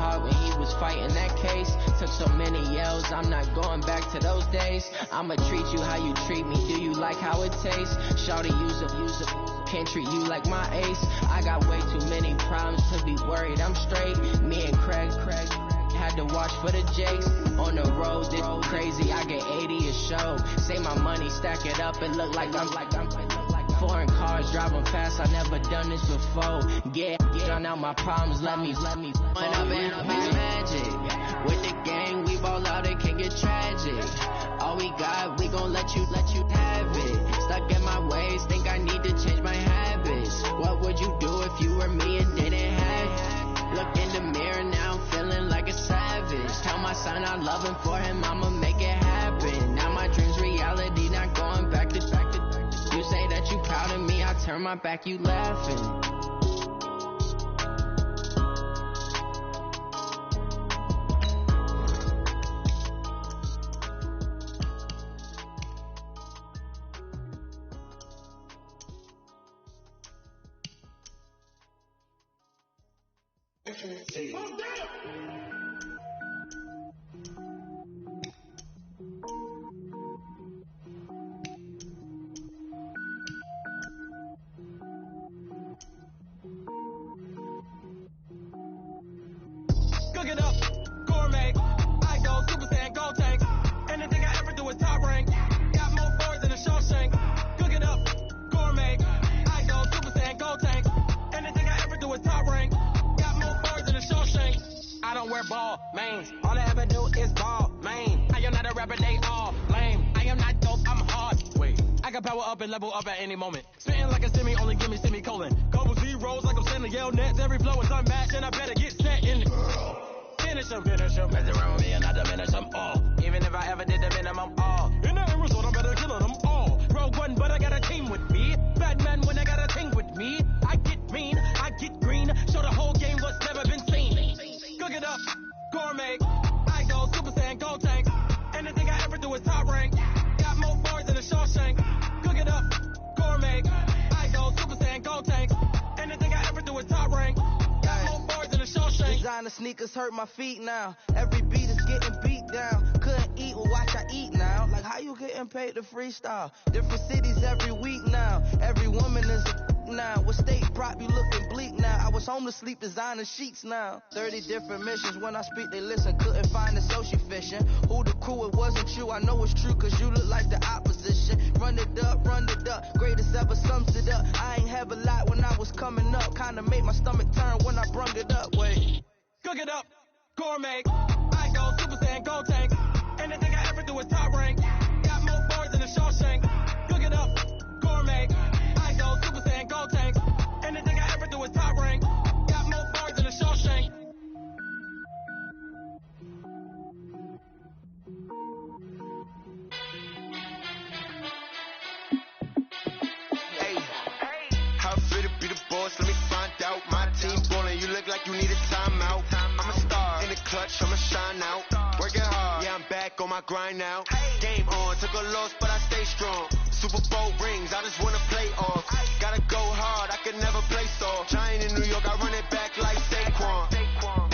dog when he was fighting that case. Took so many yells, I'm not going back to those days. I'ma treat you how you treat me, do you like how it tastes? Shawty, use a can't treat you like my ace. I got way too many problems to be worried, I'm straight. Me and Craig had to watch for the Jakes. On the road, this crazy, I get 80 a show. Say my money, stack it up, and look like I'm foreign cars, driving fast, I never done this before. Get on out my problems, let me When up in a big magic. With the gang, we ball out, it can get tragic. All we got, we gon' let you have it. Stuck in my ways, think I need to change my habits. What would you do if you were me and didn't have it? Look in the mirror now, I'm feeling like a savage. Tell my son I love him, for him I'ma make it happen. Now my dream's reality, not going back to. You say that you proud of me, I turn my back, you laughing. Cook it up, gourmet. I go Super Saiyan, gold tank. Anything I ever do is top rank. Got more boards than a Shawshank. Cook it up, gourmet. I go Super Saiyan, gold tank. Anything I ever do is top rank. Got more boards than a Shawshank. I don't wear ball mains. All I ever do is ball main. I am not a rapper, they all lame. I am not dope, I'm hard. Wait, I can power up and level up at any moment. Spitting like a semi, only give me semicolon. Couple zeros like I'm sending yell nets. Every flow is unmatched, and I better get set in. Finish them, mess around with me and I diminish them all. Even if I ever did the minimum all. In the end result, I'm better killing them all. Rogue one, but I got a team with me. Batman when I got a team with me. I get mean, I get green. Show the whole game what's never been seen. Cook it up, gourmet. I go Super Saiyan, gold tank. Anything I ever do is top rank. Got more boards than a Shawshank. Cook it up, gourmet. I go Super Saiyan, gold tank. Anything I ever do is top rank. Designer sneakers hurt my feet now. Every beat is getting beat down. Couldn't eat, well watch I eat now. Like how you getting paid to freestyle? Different cities every week now. Every woman is a now. What state prop you looking bleak now? I was home to sleep designing sheets now. 30 different missions. When I speak they listen. Couldn't find the social fishing. Who the crew, it wasn't you. I know it's true cause you look like the opposition. Run it up, greatest ever sums it up. I ain't have a lot when I was coming up. Kinda made my stomach turn when I brung it up. Wait. Cook it up, gourmet. I go Super Saiyan, gold tank. Anything I ever do is top rank. Got more boards than a Shawshank. Cook it up, gourmet. I go Super Saiyan, gold tank. Anything I ever do is top rank. Got more boards than a Shawshank. Hey, how fit to be the boss? Let me find out. My team ballin', you look like you need a timeout. I'm a star in the clutch, I'ma shine out. Working hard, yeah, I'm back on my grind now. Game on, took a loss, but I stay strong. Super Bowl rings, I just wanna play off. Gotta go hard, I can never play soft. Giant in New York, I run it back like Saquon.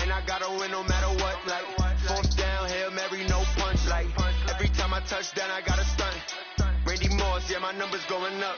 And I gotta win no matter what, like fourth down, Hail Mary, no punch, like every time I touch down, I gotta stunt. Randy Moss, yeah, my numbers going up.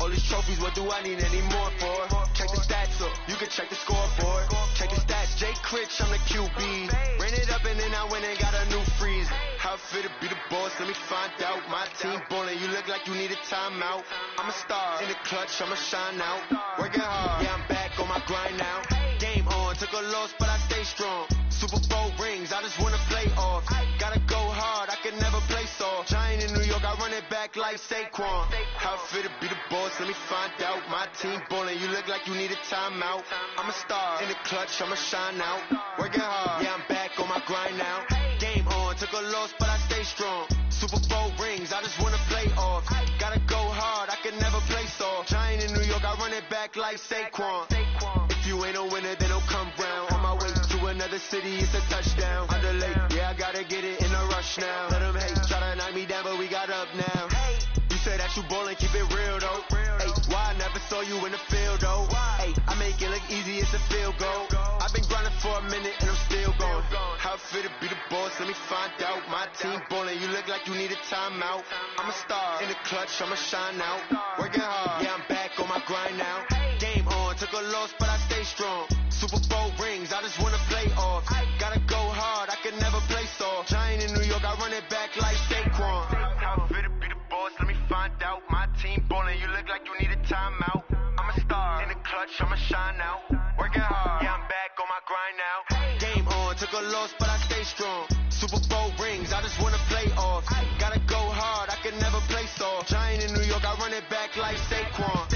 All these trophies, what do I need any more for? Check the stats up, you can check the scoreboard. Check the stats, Jake Critch, I'm the QB. Ran it up and then I went and got a new freeze. How fit to be the boss, let me find out. My team ballin', you look like you need a timeout. I'm a star in the clutch, I'ma shine out. Working hard, yeah, I'm back on my grind now. Game on, took a loss, but I stay strong. Super Bowl rings, I just wanna play off. Gotta go hard, I can never play soft. Giant in New York, I run it back like Saquon. How fit to be the boss, let me find out. My team ballin', you look like you need a timeout. I'm a star in the clutch, I'ma shine out. Working hard, yeah, I'm back on my grind now. Game on, took a loss, but I stay strong. Super Bowl rings, I just wanna play off. Gotta go hard, I can never play soft. Giant in New York, I run it back like Saquon. If you ain't a winner, then don't come round. On my way to another city, it's a touchdown. Underlay, yeah, I gotta get it in a rush now. Let them hate, try to knock me down, but we got up now. You say that you ballin', keep it real though. Hey, why I never saw you in the field though? Hey, I make it look easy, it's a field goal. I've been grinding for a minute and I'm still fit to be the boss? Let me find out. My team ballin', you look like you need a timeout. I'm a star in the clutch, I'ma shine out. Working hard, yeah, I'm back on my grind now. Game on, took a loss, but I stay strong. Super Bowl rings, I just wanna play off. Gotta go hard, I can never play soft. Giant in New York, I run it back like Saquon. How fit to be the boss? Let me find out. My team ballin', you look like you need a timeout. I'm a star in the clutch, I'ma shine out. Working hard, yeah, I'm back on my grind now. Game on, took a loss, but I stay strong. Super Bowl rings, I just wanna play off. Gotta go hard, I can never play soft. Giant in New York, I run it back like Saquon.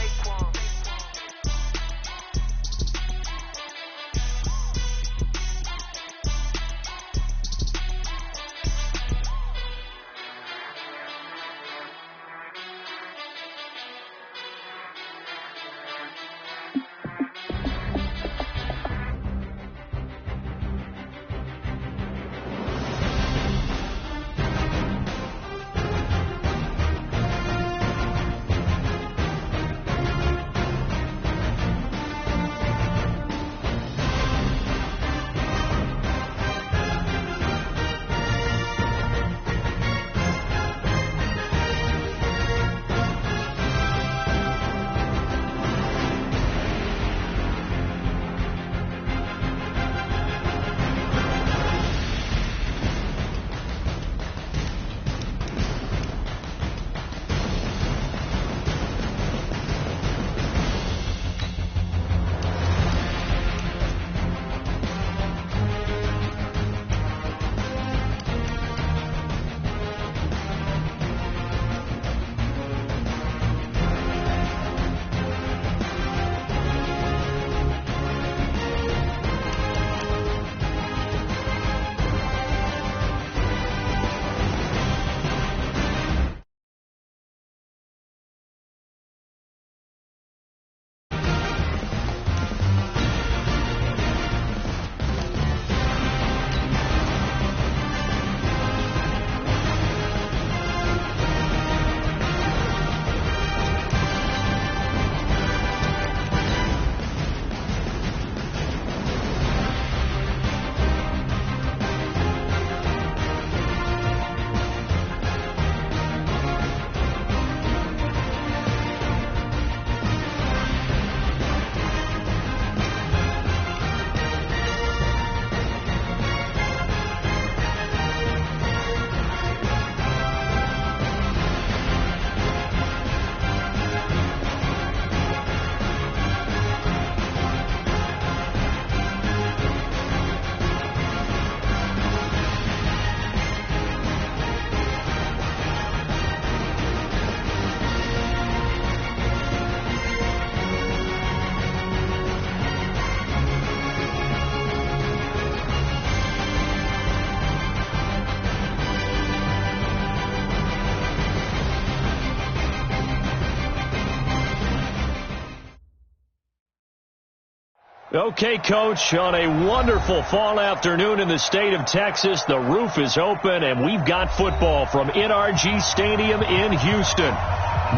Okay, Coach, on a wonderful fall afternoon in the state of Texas, the roof is open, and we've got football from NRG Stadium in Houston.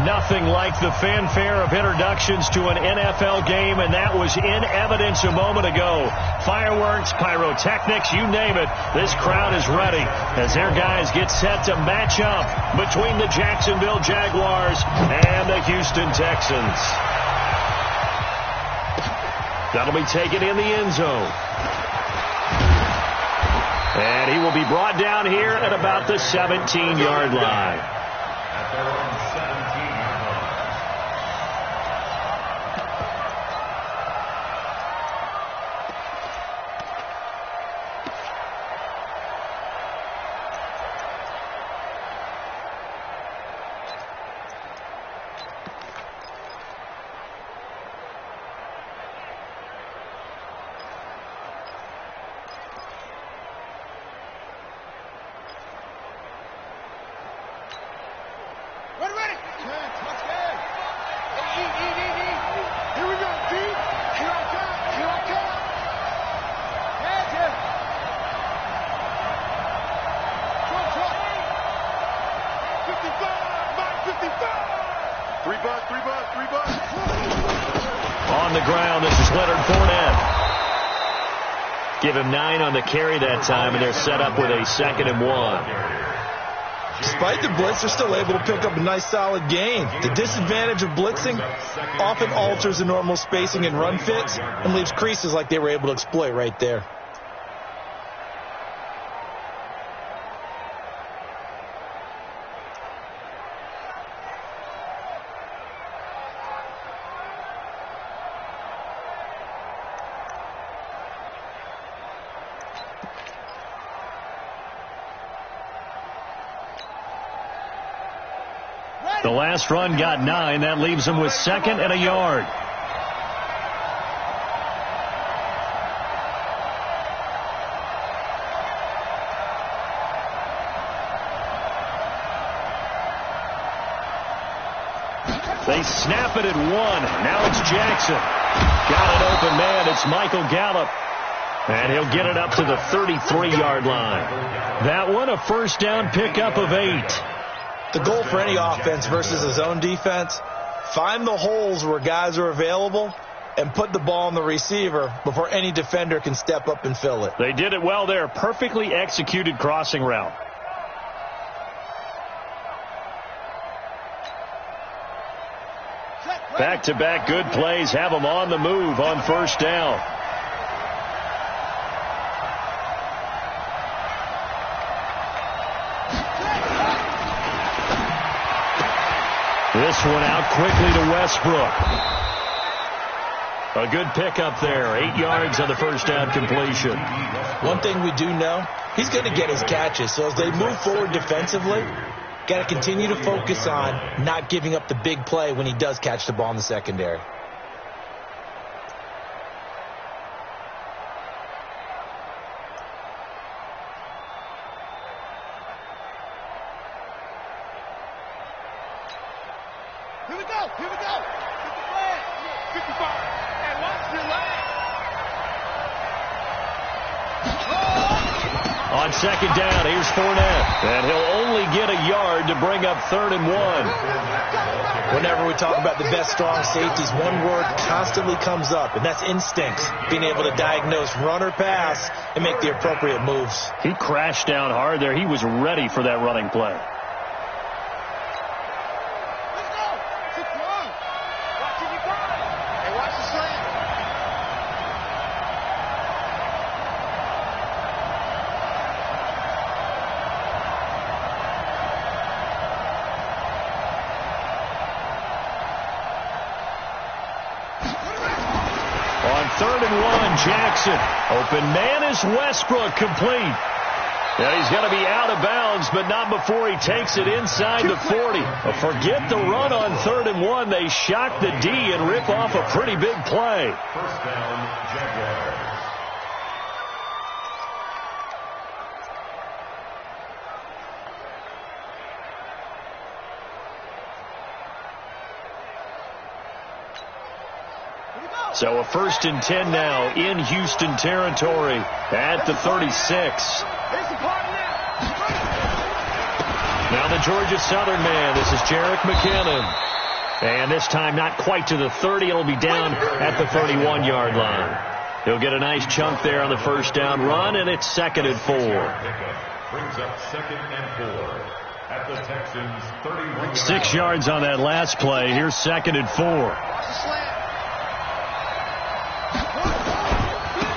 Nothing like the fanfare of introductions to an NFL game, and that was in evidence a moment ago. Fireworks, pyrotechnics, you name it. This crowd is ready as their guys get set to match up between the Jacksonville Jaguars and the Houston Texans. That'll be taken in the end zone. And he will be brought down here at about the 17-yard line. Give him 9 on the carry that time, and they're set up with a 2nd and 1. Despite the blitz, they're still able to pick up a nice solid gain. The disadvantage of blitzing often alters the normal spacing and run fits and leaves creases like they were able to exploit right there. The last run got 9. That leaves him with 2nd and a yard. They snap it at 1. Now it's Jackson. Got an open man. It's Michael Gallup. And he'll get it up to the 33-yard line. That one a first down pickup of 8. The goal for any offense versus a zone defense, find the holes where guys are available and put the ball on the receiver before any defender can step up and fill it. They did it well there. Perfectly executed crossing route. Back-to-back good plays have them on the move on first down. This one out quickly to Westbrook. A good pickup there. 8 yards on the first down completion. One thing we do know, he's going to get his catches. So as they move forward defensively, got to continue to focus on not giving up the big play when he does catch the ball in the secondary. Here we go. Here we go. 55. And watch your leg. On second down, here's Fournette. And he'll only get a yard to bring up 3rd and 1. Whenever we talk about the best strong safeties, one word constantly comes up, and that's instincts. Being able to diagnose run or pass and make the appropriate moves. He crashed down hard there. He was ready for that running play. On 3rd and 1, Jackson. Open man is Westbrook, complete. Yeah, he's going to be out of bounds, but not before he takes it inside the 40. Forget the run on 3rd and 1. They shock the D and rip off a pretty big play. First down, Jaguars. So a 1st and 10 now in Houston territory at the 36. Now the Georgia Southern man. This is Jerick McKinnon. And this time not quite to the 30. It'll be down at the 31-yard line. He'll get a nice chunk there on the first down run, and it's 2nd and 4. Brings up 2nd and 4 at the Texans 31. 6 yards on that last play. Here's 2nd and 4.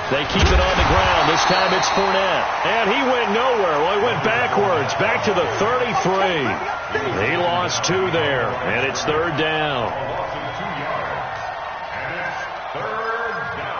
They keep it on the ground. This time it's Fournette. And he went nowhere. Well, he went backwards. Back to the 33. He lost 2 there. And it's 3rd down. And it's 3rd down.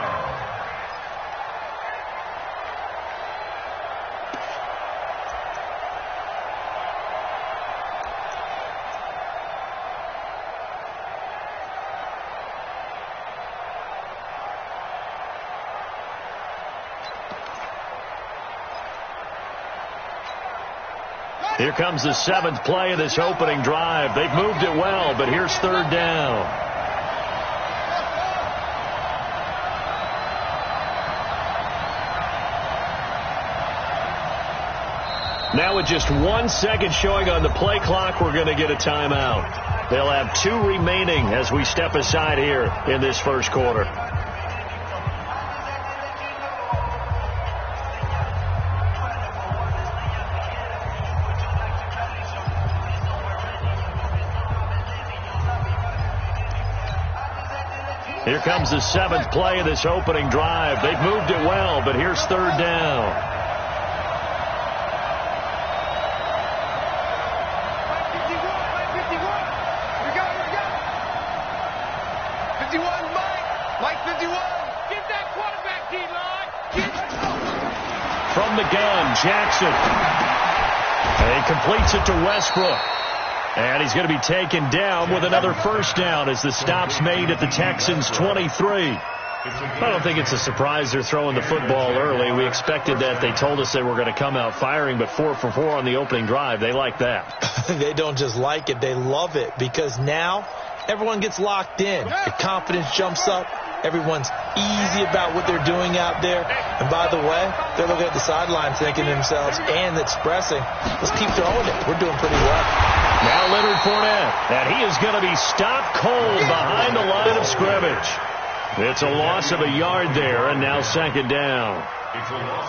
Here comes the 7th play of this opening drive. They've moved it well, but here's 3rd down. Now with just 1 second showing on the play clock, we're going to get a timeout. They'll have 2 remaining as we step aside here in this first quarter. Here comes the 7th play of this opening drive. They've moved it well, but here's 3rd down. From the gun, Jackson. And he completes it to Westbrook. And he's going to be taken down with another 1st down as the stop's made at the Texans' 23. I don't think it's a surprise they're throwing the football early. We expected that. They told us they were going to come out firing, but 4 for 4 on the opening drive. They like that. They don't just like it. They love it because now everyone gets locked in. The confidence jumps up. Everyone's easy about what they're doing out there. And by the way, they're looking at the sideline thinking to themselves and expressing, let's keep throwing it. We're doing pretty well. Now Leonard Fournette, and he is going to be stopped cold behind the line of scrimmage. It's a loss of a yard there, and now 2nd down.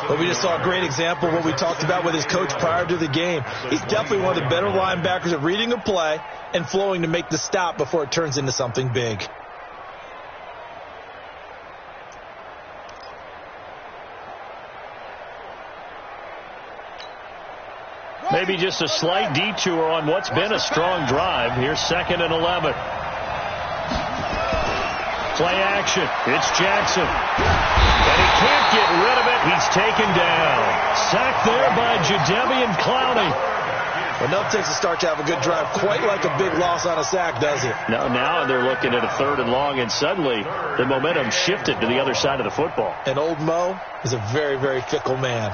But we just saw a great example of what we talked about with his coach prior to the game. He's definitely one of the better linebackers at reading a play and flowing to make the stop before it turns into something big. Maybe just a slight detour on what's been a strong drive. Here's 2nd and 11. Play action. It's Jackson. And he can't get rid of it. He's taken down. Sacked there by Jadeveon Clowney. Enough takes a start to have a good drive. Quite like a big loss on a sack, does it? No, now they're looking at a 3rd and long, and suddenly the momentum shifted to the other side of the football. And old Mo is a very, very fickle man.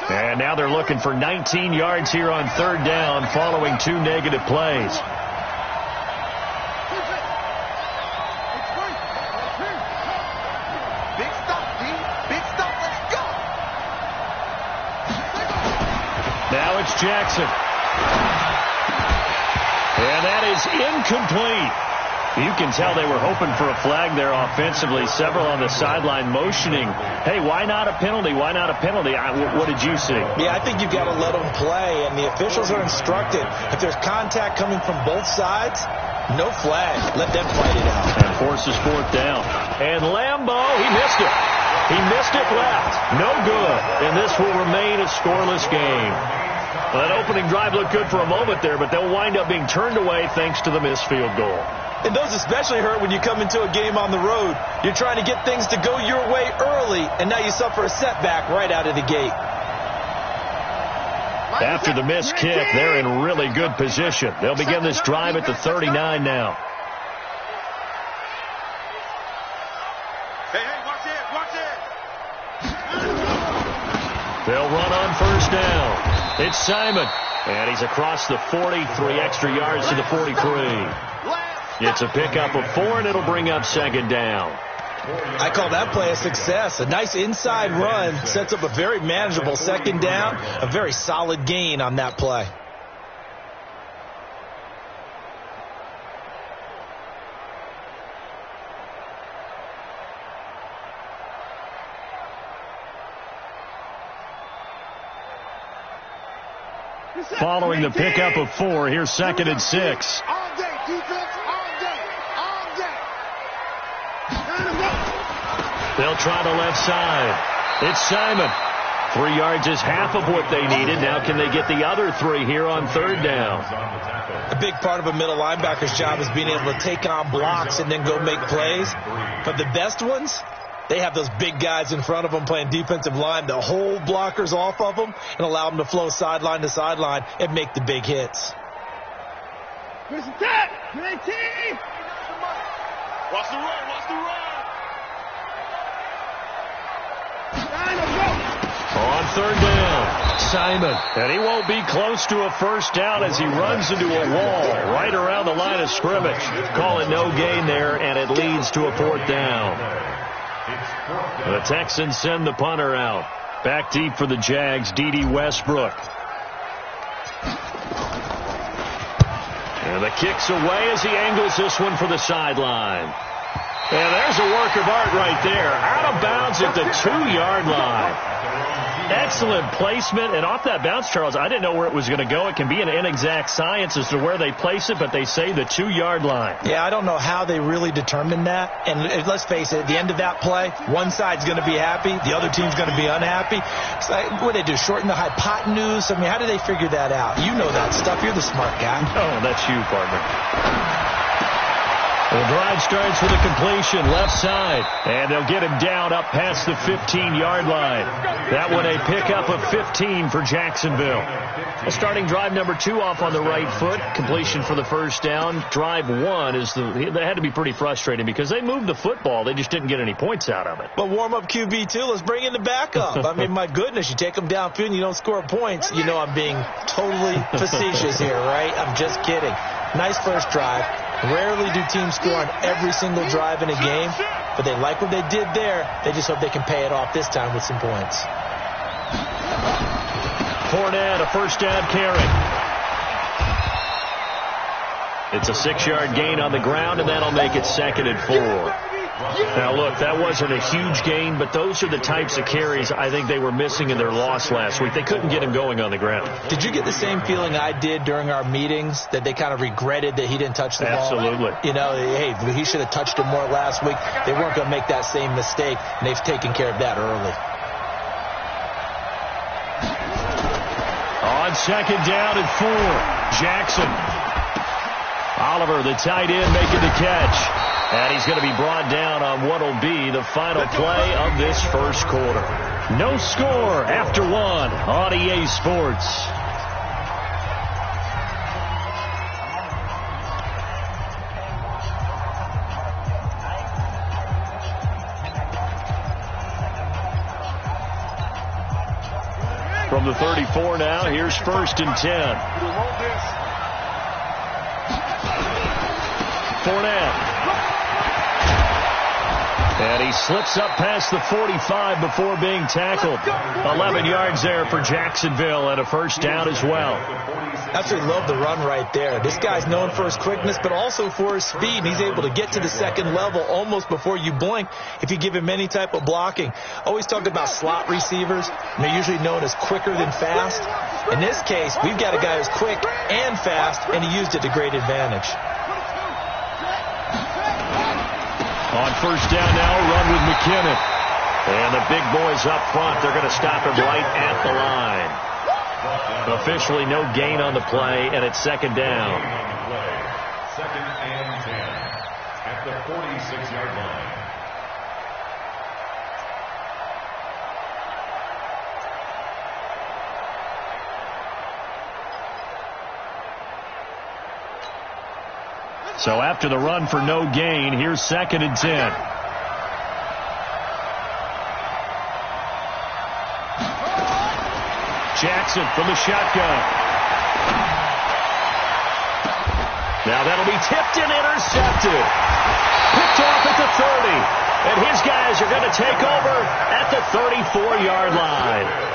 And now they're looking for 19 yards here on 3rd down following 2 negative plays. Big stop, D. Big stop. Let's go. Now it's Jackson. And that is incomplete. You can tell they were hoping for a flag there offensively. Several on the sideline motioning, hey, why not a penalty? Why not a penalty? What did you see? Yeah, I think you've got to let them play, and the officials are instructed. If there's contact coming from both sides, no flag. Let them fight it out. And forces 4th down. And Lambo, he missed it. He missed it left. No good. And this will remain a scoreless game. Well, that opening drive looked good for a moment there, but they'll wind up being turned away thanks to the missed field goal. And those especially hurt when you come into a game on the road. You're trying to get things to go your way early, and now you suffer a setback right out of the gate. After the missed kick, they're in really good position. They'll begin this drive at the 39 now. Hey, watch it. They'll run on 1st down. It's Simon. And he's across the 40, 3 extra yards to the 43. It's a pickup of 4, and it'll bring up 2nd down. I call that play a success. A nice inside run sets up a very manageable 2nd down. A very solid gain on that play. Following the pickup of 4, here's 2nd and 6. All day, defense, all day, all day. They'll try the left side. It's Simon. 3 yards is half of what they needed. Now can they get the other 3 here on 3rd down? A big part of a middle linebacker's job is being able to take on blocks and then go make plays. But the best ones, they have those big guys in front of them playing defensive line to hold blockers off of them and allow them to flow sideline to sideline and make the big hits. Watch the run, watch the run. On 3rd down, Simon. And he won't be close to a 1st down as he runs into a wall right around the line of scrimmage. Call it no gain there, and it leads to a 4th down. The Texans send the punter out. Back deep for the Jags, D.D. Westbrook. And the kick's away as he angles this one for the sideline. And there's a work of art right there. Out of bounds at the 2-yard line. Excellent placement, and off that bounce, Charles, I didn't know where it was going to go. It can be an inexact science as to where they place it, but they say the 2-yard line. Yeah, I don't know how they really determined that. And let's face it, at the end of that play, one side's going to be happy, the other team's going to be unhappy. It's like, what do they do, shorten the hypotenuse? I mean, how do they figure that out? You know that stuff. You're the smart guy. Oh, that's you, partner. The drive starts with a completion, left side, and they'll get him down up past the 15-yard line. That one a pickup of 15 for Jacksonville. Well, starting drive number 2 off on the right foot, completion for the first down. Drive 1 they had to be pretty frustrating because they moved the football. They just didn't get any points out of it. But warm-up QB, too. Let's bring in the backup. I mean, my goodness, you take them downfield and you don't score points. You know I'm being totally facetious here, right? I'm just kidding. Nice first drive. Rarely do teams score on every single drive in a game, but they like what they did there. They just hope they can pay it off this time with some points. Fournette, a first down carry. It's a 6-yard gain on the ground, and that'll make it 2nd and 4. Now, look, that wasn't a huge gain, but those are the types of carries I think they were missing in their loss last week. They couldn't get him going on the ground. Did you get the same feeling I did during our meetings, that they kind of regretted that he didn't touch the ball? Absolutely. You know, hey, he should have touched it more last week. They weren't going to make that same mistake, and they've taken care of that early. On 2nd down and 4, Jackson. Oliver, the tight end, making the catch. And he's going to be brought down on what will be the final play of this first quarter. No score after 1 on EA Sports. From the 34 now, here's 1st and 10. Fournette. And he slips up past the 45 before being tackled. 11 yards there for Jacksonville and a first down as well. Absolutely love the run right there. This guy's known for his quickness, but also for his speed. And he's able to get to the second level almost before you blink if you give him any type of blocking. Always talk about slot receivers, and they're usually known as quicker than fast. In this case, we've got a guy who's quick and fast, and he used it to great advantage. On first down now, a run with McKinnon. And the big boys up front, they're going to stop him right at the line. Officially no gain on the play, and it's 2nd down. 2nd and 10 at the 46-yard line. So after the run for no gain, here's 2nd and 10. Jackson from the shotgun. Now that'll be tipped and intercepted. Picked off at the 30. And his guys are going to take over at the 34-yard line.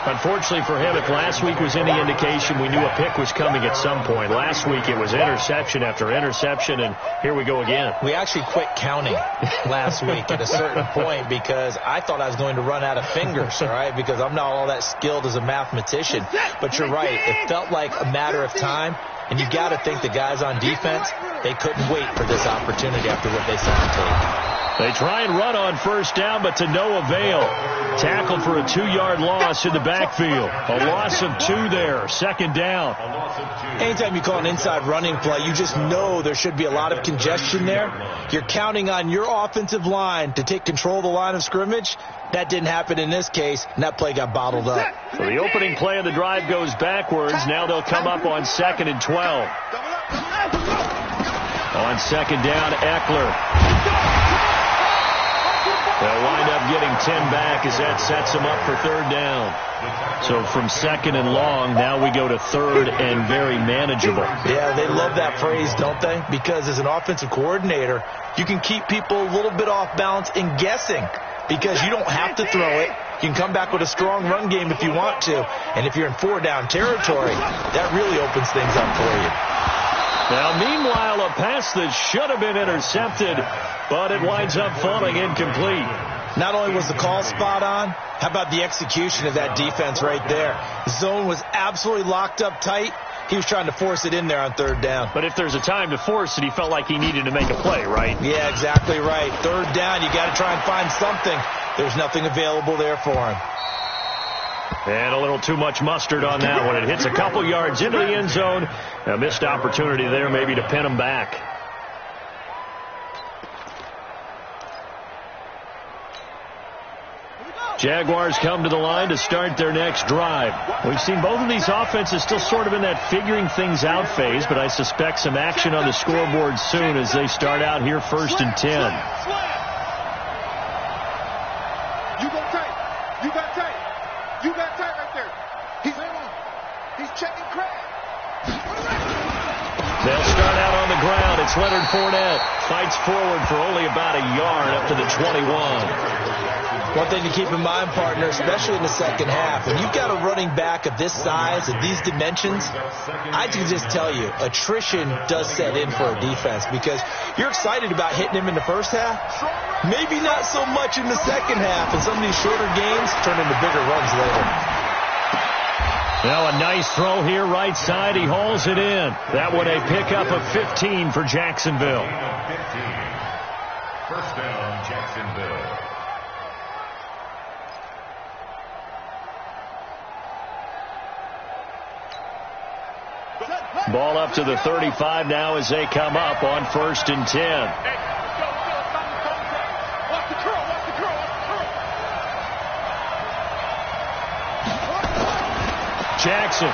Unfortunately for him, if last week was any indication, we knew a pick was coming at some point. Last week it was interception after interception, and here we go again. We actually quit counting last week at a certain point because I thought I was going to run out of fingers, all right, because I'm not all that skilled as a mathematician. But you're right. It felt like a matter of time, and you got to think the guys on defense, they couldn't wait for this opportunity after what they saw on tape. They try and run on first down, but to no avail. Tackled for a 2-yard loss in the backfield. A loss of 2 there. 2nd down. Anytime you call an inside running play, you just know there should be a lot of congestion there. You're counting on your offensive line to take control of the line of scrimmage. That didn't happen in this case, and that play got bottled up. So the opening play of the drive goes backwards. Now they'll come up on 2nd and 12. On 2nd down, Eckler. They'll wind up getting 10 back as that sets them up for 3rd down. So from 2nd and long, now we go to 3rd and very manageable. Yeah, they love that phrase, don't they? Because as an offensive coordinator, you can keep people a little bit off balance and guessing because you don't have to throw it. You can come back with a strong run game if you want to. And if you're in 4-down territory, that really opens things up for you. Now, meanwhile, a pass that should have been intercepted, but it winds up falling incomplete. Not only was the call spot on, how about the execution of that defense right there? The zone was absolutely locked up tight. He was trying to force it in there on third down. But if there's a time to force it, he felt like he needed to make a play, right? Yeah, exactly right. Third down, you got to try and find something. There's nothing available there for him. And a little too much mustard on that one. It hits a couple yards into the end zone. A missed opportunity there maybe to pin him back. Jaguars come to the line to start their next drive. We've seen both of these offenses still sort of in that figuring things out phase, but I suspect some action on the scoreboard soon as they start out here 1st and 10. You go tight. You got tight. You got tight right there. He's checking Craig. They'll start out on the ground. It's Leonard Fournette. Fights forward for only about a yard up to the 21. One thing to keep in mind, partner, especially in the second half, when you've got a running back of this size, of these dimensions, I can just tell you, attrition does set in for a defense because you're excited about hitting him in the first half, maybe not so much in the second half, and some of these shorter games turn into bigger runs later. Now a nice throw here right side. He hauls it in. That one a pickup of 15 for Jacksonville. 15. First down, Jacksonville. Ball up to the 35 now as they come up on 1st and 10. Jackson.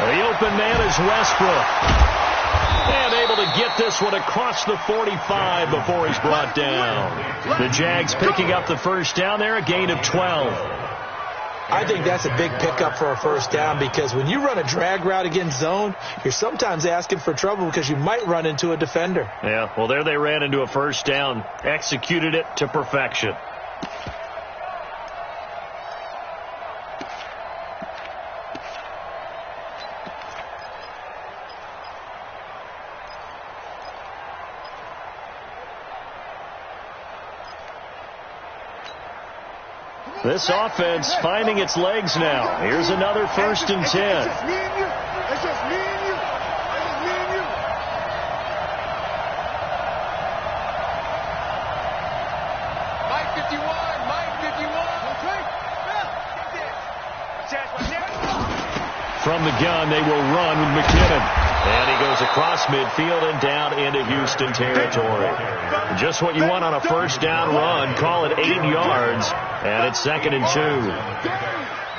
The open man is Westbrook. And able to get this one across the 45 before he's brought down. The Jags picking up the first down there, a gain of 12. I think that's a big pickup for a first down because when you run a drag route against zone, you're sometimes asking for trouble because you might run into a defender. Yeah, well, there they ran into a first down, executed it to perfection. This offense finding its legs now. Here's another 1st and 10. It's just me and you. It's just me and you. It's just me and you. Mike 51. Mike 51. From the gun, they will run with McKinnon. And he goes across midfield and down into Houston territory. Just what you want on a first down run. Call it 8 yards. And it's 2nd and 2.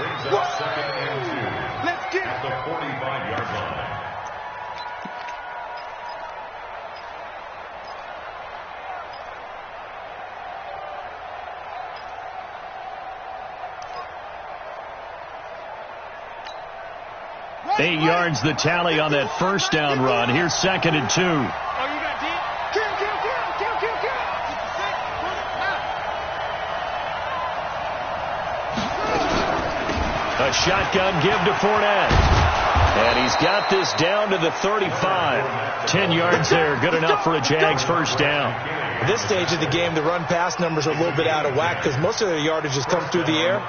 Brings up 2nd and 2. Let's get at the 45-yard line. Eight yards the tally on that first down run. Here's 2nd and 2. Oh, you got deep? Kill. A shotgun give to Fournette. And he's got this down to the 35. 10 yards there. Good enough for a Jags first down. At this stage of the game, the run-pass numbers are a little bit out of whack because most of their yardage has come through the air.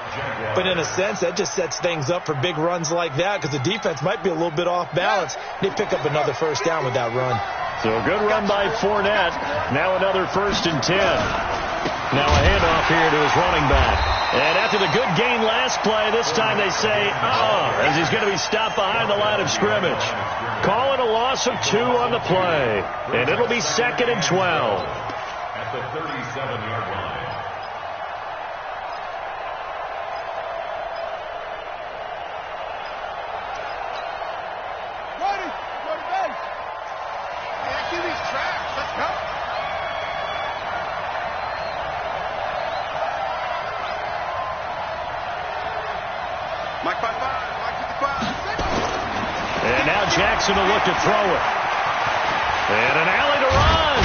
But in a sense, that just sets things up for big runs like that because the defense might be a little bit off balance. They pick up another first down with that run. So a good run by Fournette. Now another 1st and 10. Now a handoff here to his running back. And after the good gain last play, this time they say, as he's going to be stopped behind the line of scrimmage. Call it a loss of 2 on the play. And it'll be 2nd and 12. At the 37-yard line. Ready, base. Man, give these tracks. Let's go. Mike 55, Mike 55. And now Jackson will look to throw it. And an alley to run.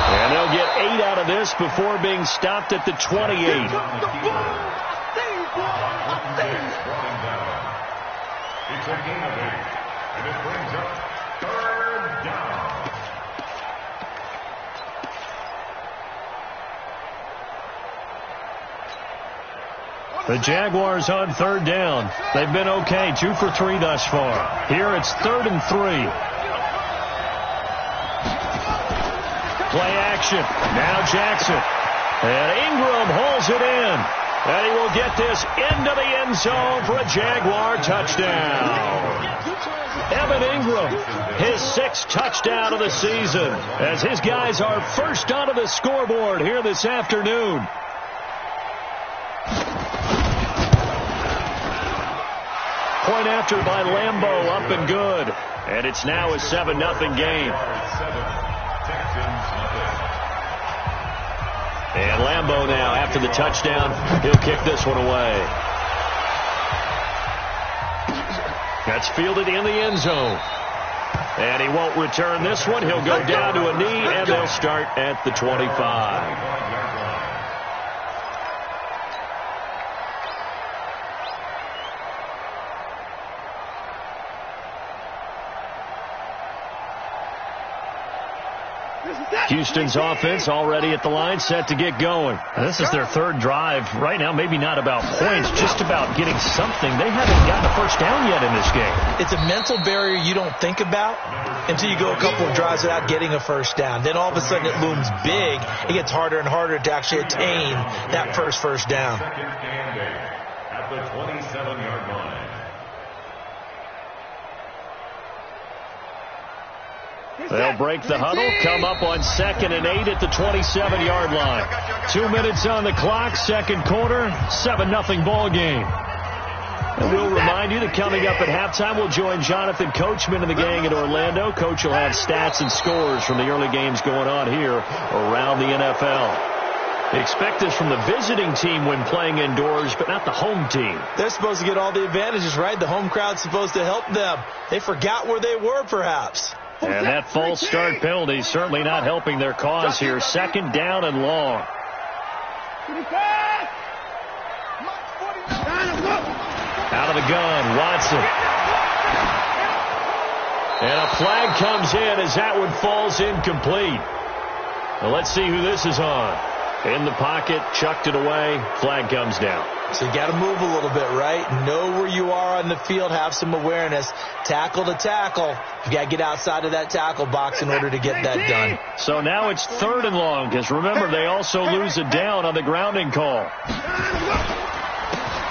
And they'll get 8 out of this before being stopped at the 28. It's a gain of 8. And it brings up 3rd down. The Jaguars on third down. They've been okay, 2 for 3 thus far. Here it's 3rd and 3. Play action. Now Jackson. And Ingram holds it in. And he will get this into the end zone for a Jaguar touchdown. Evan Ingram, his 6th touchdown of the season, as his guys are first onto the scoreboard here this afternoon. Point after by Lambeau, up and good. And it's now a 7-0 game. And Lambeau now, after the touchdown, he'll kick this one away. That's fielded in the end zone. And he won't return this one. He'll go down to a knee, and they'll start at the 25. Houston's offense already at the line, set to get going. This is their 3rd drive. Right now, maybe not about points, just about getting something. They haven't gotten a first down yet in this game. It's a mental barrier you don't think about until you go a couple of drives without getting a first down. Then all of a sudden it looms big. It gets harder and harder to actually attain that first down. At the 27-yard line. They'll break the huddle, come up on 2nd and 8 at the 27-yard line. 2 minutes on the clock, 2nd quarter, 7-0 ball game. And we'll remind you that coming up at halftime, we'll join Jonathan Coachman and the gang in Orlando. Coach will have stats and scores from the early games going on here around the NFL. Expect this from the visiting team when playing indoors, but not the home team. They're supposed to get all the advantages, right? The home crowd's supposed to help them. They forgot where they were, perhaps. And that false start penalty certainly not helping their cause here. 2nd down and long. Out of the gun, Watson. And a flag comes in as that one falls incomplete. Well, let's see who this is on. In the pocket, chucked it away, flag comes down. So you got to move a little bit, right? Know where you are on the field, have some awareness. Tackle to tackle. You got to get outside of that tackle box in order to get that done. So now it's 3rd and long, because remember, they also lose it down on the grounding call.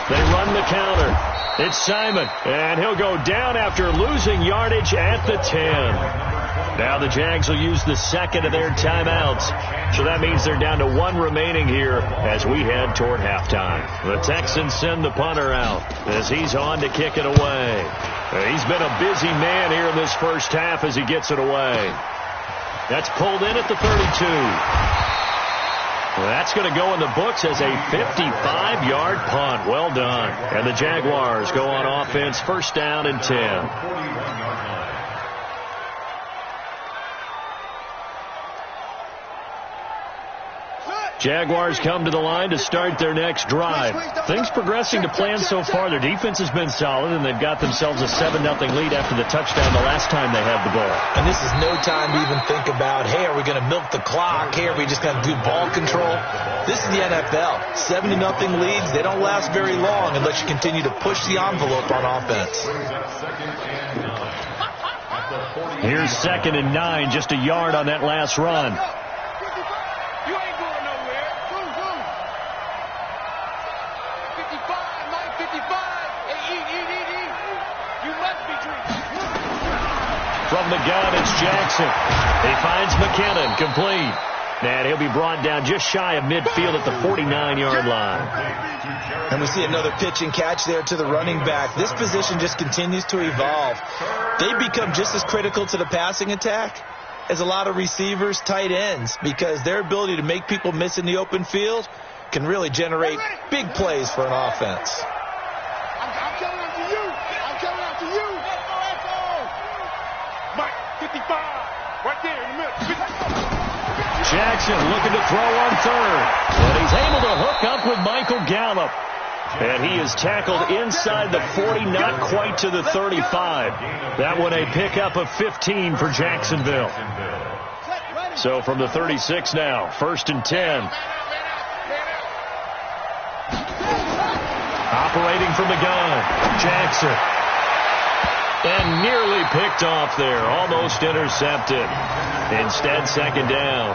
They run the counter. It's Simon, and he'll go down after losing yardage at the 10. Now the Jags will use the 2nd of their timeouts. So that means they're down to 1 remaining here as we head toward halftime. The Texans send the punter out as he's on to kick it away. He's been a busy man here in this first half as he gets it away. That's pulled in at the 32. Well, that's going to go in the books as a 55-yard punt. Well done. And the Jaguars go on offense, 1st down and 10. Jaguars come to the line to start their next drive. Things progressing to plan so far. Their defense has been solid, and they've got themselves a 7-0 lead after the touchdown the last time they had the ball. And this is no time to even think about, hey, are we going to milk the clock? Hey, are we just going to do ball control? This is the NFL. 7-0 leads, they don't last very long unless you continue to push the envelope on offense. Here's 2nd and 9, just a yard on that last run. From the gun, it's Jackson. He finds McKinnon, complete. And he'll be brought down just shy of midfield at the 49-yard line. And we see another pitch and catch there to the running back. This position just continues to evolve. They become just as critical to the passing attack as a lot of receivers, tight ends, because their ability to make people miss in the open field can really generate big plays for an offense. I'm coming after you. I'm coming after you. Mike, 55. Right there in the middle. Jackson looking to throw on 3rd. And he's able to hook up with Michael Gallup. And he is tackled inside the 40, not quite to the 35. That one a pickup of 15 for Jacksonville. So from the 36 now, 1st and 10. Operating from the gun, Jackson. And nearly picked off there. Almost intercepted. Instead, second down.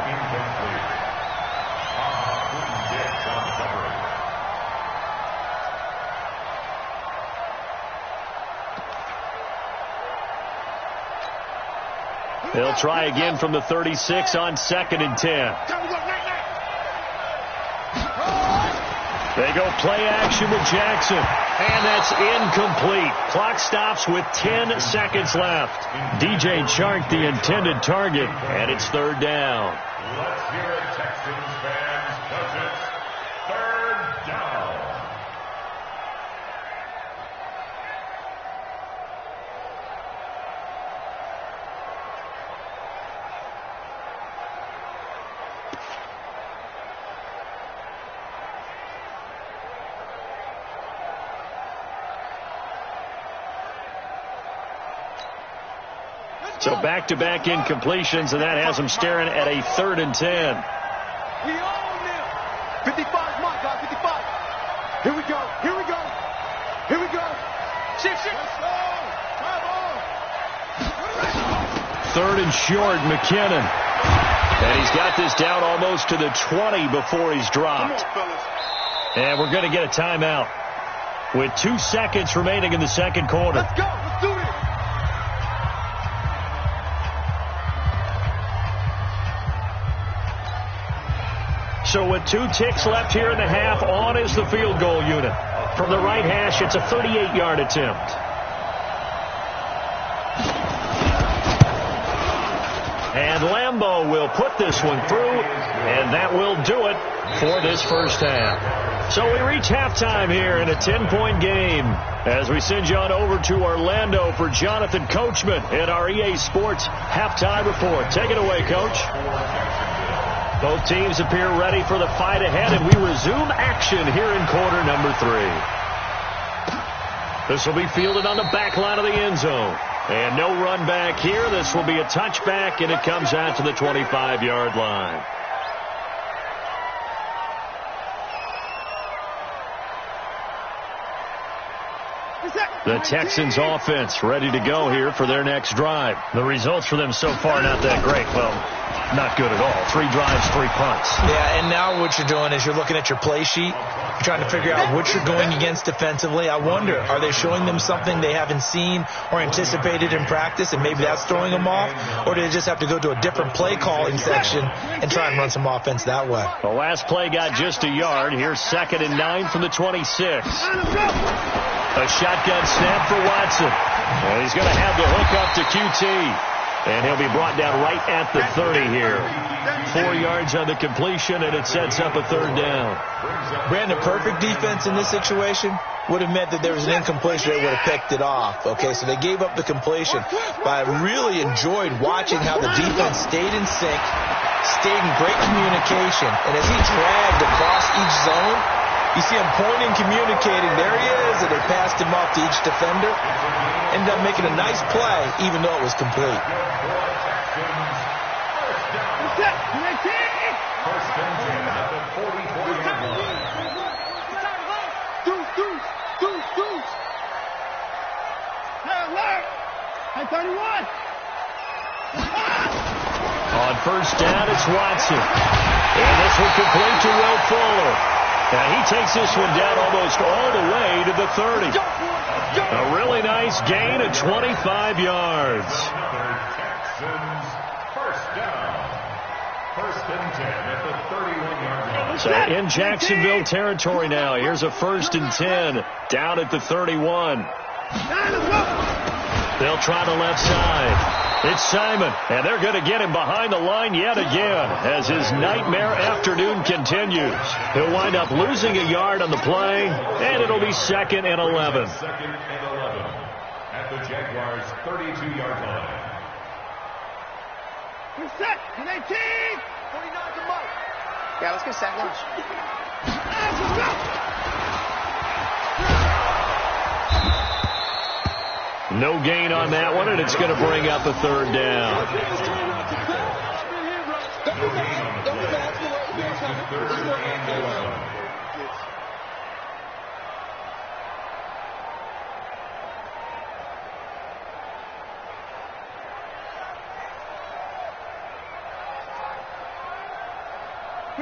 They'll try again from the 36 on 2nd and 10. They go play action with Jackson. And that's incomplete. Clock stops with 10 seconds left. DJ Chark, the intended target, and it's 3rd down. Let's hear it, Texans fans, because it's 3rd down. So back-to-back incompletions, and that has them staring at a 3rd and 10. We own them. 55, my God, 55. Here we go. Here we go. Here we go. Shift. Let's go. Come on. 3rd and short, McKinnon. And he's got this down almost to the 20 before he's dropped. Come on, fellas. And we're going to get a timeout with 2 seconds remaining in the second quarter. Let's go. Let's do this. So with 2 ticks left here in the half, on is the field goal unit. From the right hash, it's a 38-yard attempt. And Lambeau will put this one through, and that will do it for this first half. So we reach halftime here in a 10-point game as we send you on over to Orlando for Jonathan Coachman in our EA Sports halftime report. Take it away, Coach. Both teams appear ready for the fight ahead, and we resume action here in quarter number 3. This will be fielded on the back line of the end zone. And no run back here. This will be a touchback, and it comes out to the 25-yard line. The Texans offense ready to go here for their next drive. The results for them so far not that great. Well, not good at all. 3 drives, 3 punts. Yeah, and now what you're doing is you're looking at your play sheet. You're trying to figure out what you're going against defensively. I wonder, are they showing them something they haven't seen or anticipated in practice, and maybe that's throwing them off? Or do they just have to go to a different play calling section and try and run some offense that way? The last play got just a yard. Here's 2nd and 9 from the 26. A shotgun snap for Watson. And he's going to have the hook up to QT. And he'll be brought down right at the 30 here. 4 yards on the completion, and it sets up a 3rd down. Brandon, perfect defense in this situation would have meant that there was an incompletion. They would have picked it off. Okay, so they gave up the completion. But I really enjoyed watching how the defense stayed in sync, stayed in great communication. And as he dragged across each zone, you see him pointing, communicating. There he is, and they passed him off to each defender. Ended up making a nice play, even though it was complete. First and 10 at the 44-yard line. Deuce. Hey, 31. On first down, it's Watson. And this will complete to Will Fuller. And he takes this one down almost all the way to the 30. A really nice gain of 25 yards. Another Texans first down. First and 10 at the 31-yard line. So in Jacksonville territory now. Here's a 1st and 10 down at the 31. They'll try the left side. It's Simon, and they're going to get him behind the line yet again as his nightmare afternoon continues. He'll wind up losing a yard on the play, and it'll be 2nd and 11. 2nd and 11 at the Jaguars' 32-yard line. We're set. 18. 49's a mark. Yeah, let's go sack lunch. No gain on that one, and it's going to bring up a 3rd down.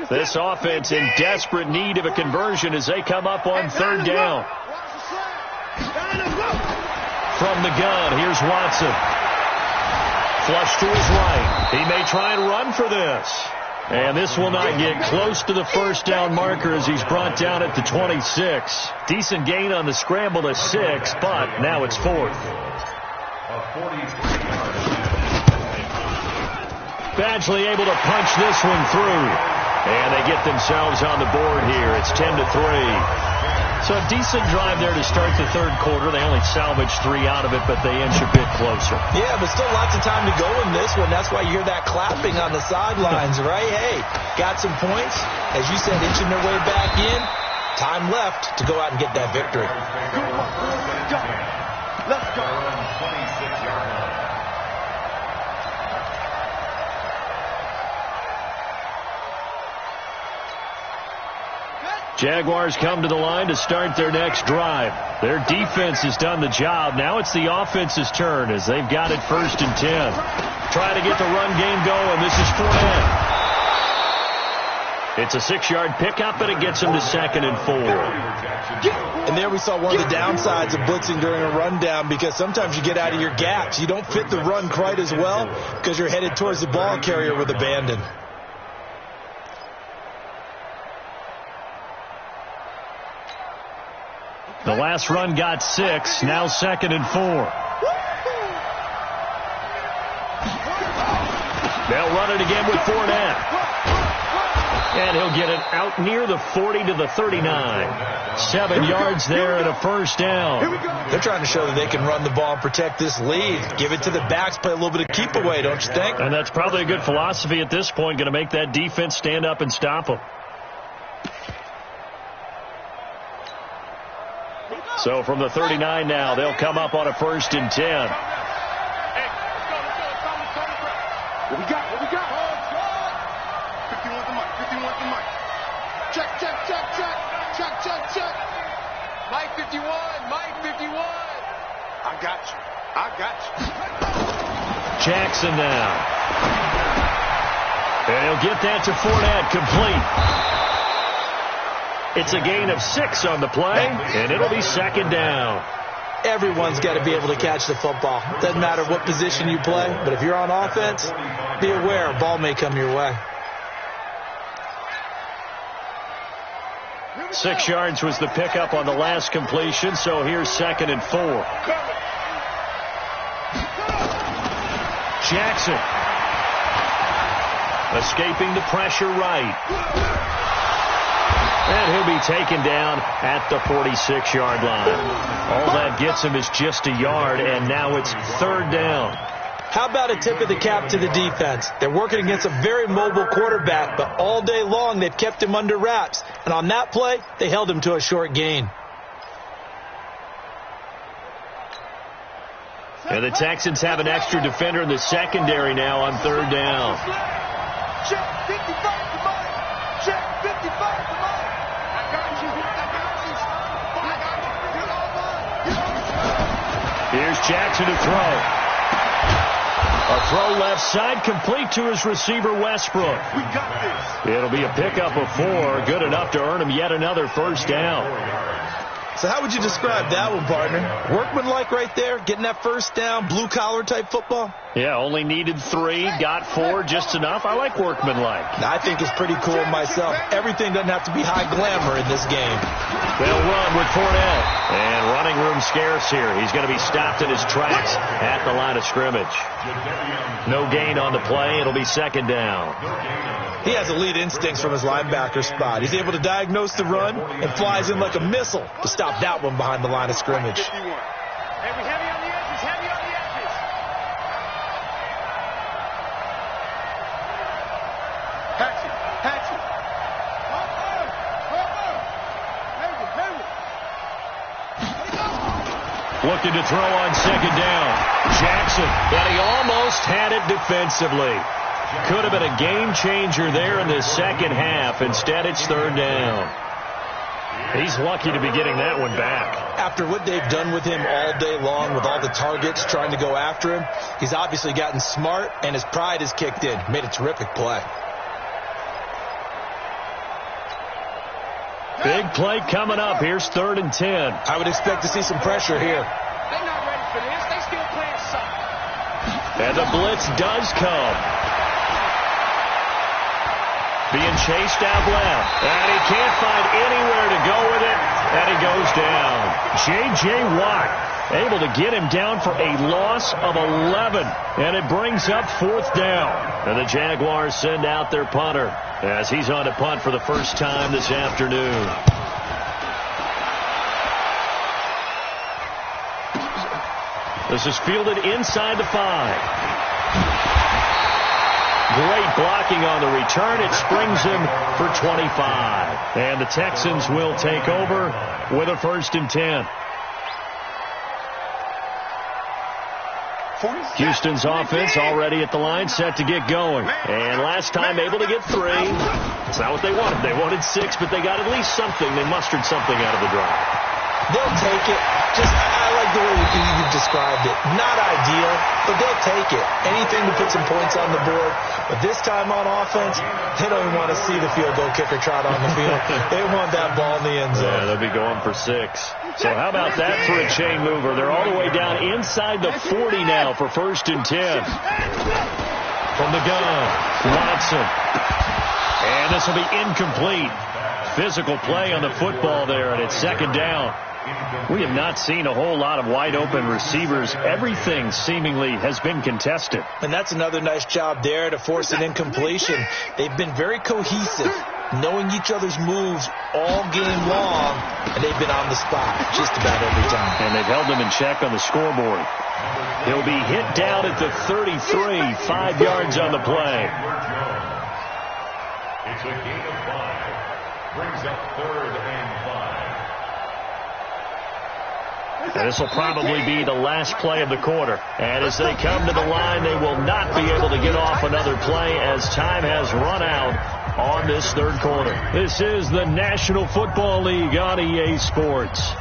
This offense in desperate need of a conversion as they come up on third down. From the gun, here's Watson. Flush to his right. He may try and run for this. And this will not get close to the first down marker as he's brought down at the 26. Decent gain on the scramble to 6, but now it's fourth. Badgley able to punch this one through. And they get themselves on the board here. It's 10-3. So a decent drive there to start the third quarter. They only salvaged 3 out of it, but they inch a bit closer. Yeah, but still lots of time to go in this one. That's why you hear that clapping on the sidelines, right? Hey, got some points. As you said, inching their way back in. Time left to go out and get that victory. Let's go. Jaguars come to the line to start their next drive. Their defense has done the job. Now it's the offense's turn as they've got it 1st and 10. Trying to get the run game going. This is Fournette. It's a 6-yard pickup, and it gets them to 2nd and 4. And there we saw one of the downsides of blitzing during a rundown, because sometimes you get out of your gaps. You don't fit the run quite as well because you're headed towards the ball carrier with abandon. The last run got 6, now 2nd and 4. They'll run it again with Fournette. And he'll get it out near the 40 to the 39. 7 yards there and a first down. They're trying to show that they can run the ball and protect this lead. Give it to the backs, play a little bit of keep away, don't you think? And that's probably a good philosophy at this point, going to make that defense stand up and stop them. So from the 39 now, they'll come up on a 1st and 10. What we got? 51 the mic. Check. Mike 51. I got you. Jackson now. And he'll get that to Fournette, complete. It's a gain of 6 on the play, and it'll be 2nd down. Everyone's got to be able to catch the football. Doesn't matter what position you play, but if you're on offense, be aware a ball may come your way. 6 yards was the pickup on the last completion, so here's 2nd and 4. Jackson. Escaping the pressure right. And he'll be taken down at the 46-yard line. All that gets him is just a yard, and now it's 3rd down. How about a tip of the cap to the defense? They're working against a very mobile quarterback, but all day long they've kept him under wraps. And on that play, they held him to a short gain. And the Texans have an extra defender in the secondary now on 3rd down. Check 55 to Mike. Check 55 to Mike. Here's Jackson to throw. A throw left side, complete to his receiver, Westbrook. We got this. It'll be a pickup of 4, good enough to earn him yet another first down. So how would you describe that one, partner? Workmanlike right there, getting that first down, blue-collar type football? Yeah, only needed 3, got 4, just enough. I like workmanlike. I think it's pretty cool myself. Everything doesn't have to be high glamour in this game. They'll run with Fournette. And running room scarce here. He's going to be stopped in his tracks at the line of scrimmage. No gain on the play. It'll be 2nd down. He has elite instincts from his linebacker spot. He's able to diagnose the run and flies in like a missile to stop that one behind the line of scrimmage. Heavy on the edges. Hatchet. Looking to throw on 2nd down. Jackson, and he almost had it defensively. Could have been a game changer there in the second half. Instead, it's 3rd down. He's lucky to be getting that one back. After what they've done with him all day long, with all the targets trying to go after him, he's obviously gotten smart, and his pride has kicked in. Made a terrific play. Big play coming up. Here's 3rd and 10. I would expect to see some pressure here. They're not ready for this. They still playing soccer. And the blitz does come. Being chased out left. And he can't find anywhere to go with it. And he goes down. J.J. Watt able to get him down for a loss of 11. And it brings up 4th down. And the Jaguars send out their punter as he's on to punt for the first time this afternoon. This is fielded inside the 5. Great blocking on the return. It springs him for 25. And the Texans will take over with a 1st and 10. Houston's offense already at the line, set to get going. And last time able to get 3. It's not what they wanted. They wanted 6, but they got at least something. They mustered something out of the drive. They'll take it. I like the way you described it. Not ideal, but they'll take it. Anything to put some points on the board. But this time on offense, they don't even want to see the field goal kicker trot on the field. They want that ball in the end zone. Yeah, they'll be going for 6. So how about that for a chain mover? They're all the way down inside the 40 now for 1st and 10. From the gun, Watson. And this will be incomplete. Physical play on the football there, and it's 2nd down. We have not seen a whole lot of wide-open receivers. Everything seemingly has been contested. And that's another nice job there to force an incompletion. They've been very cohesive, knowing each other's moves all game long, and they've been on the spot just about every time. And they've held them in check on the scoreboard. He'll be hit down at the 33, 5 yards on the play. It's a gain of 5. Brings up 3rd and 5. And this will probably be the last play of the quarter. And as they come to the line, they will not be able to get off another play as time has run out on this 3rd quarter. This is the National Football League on EA Sports.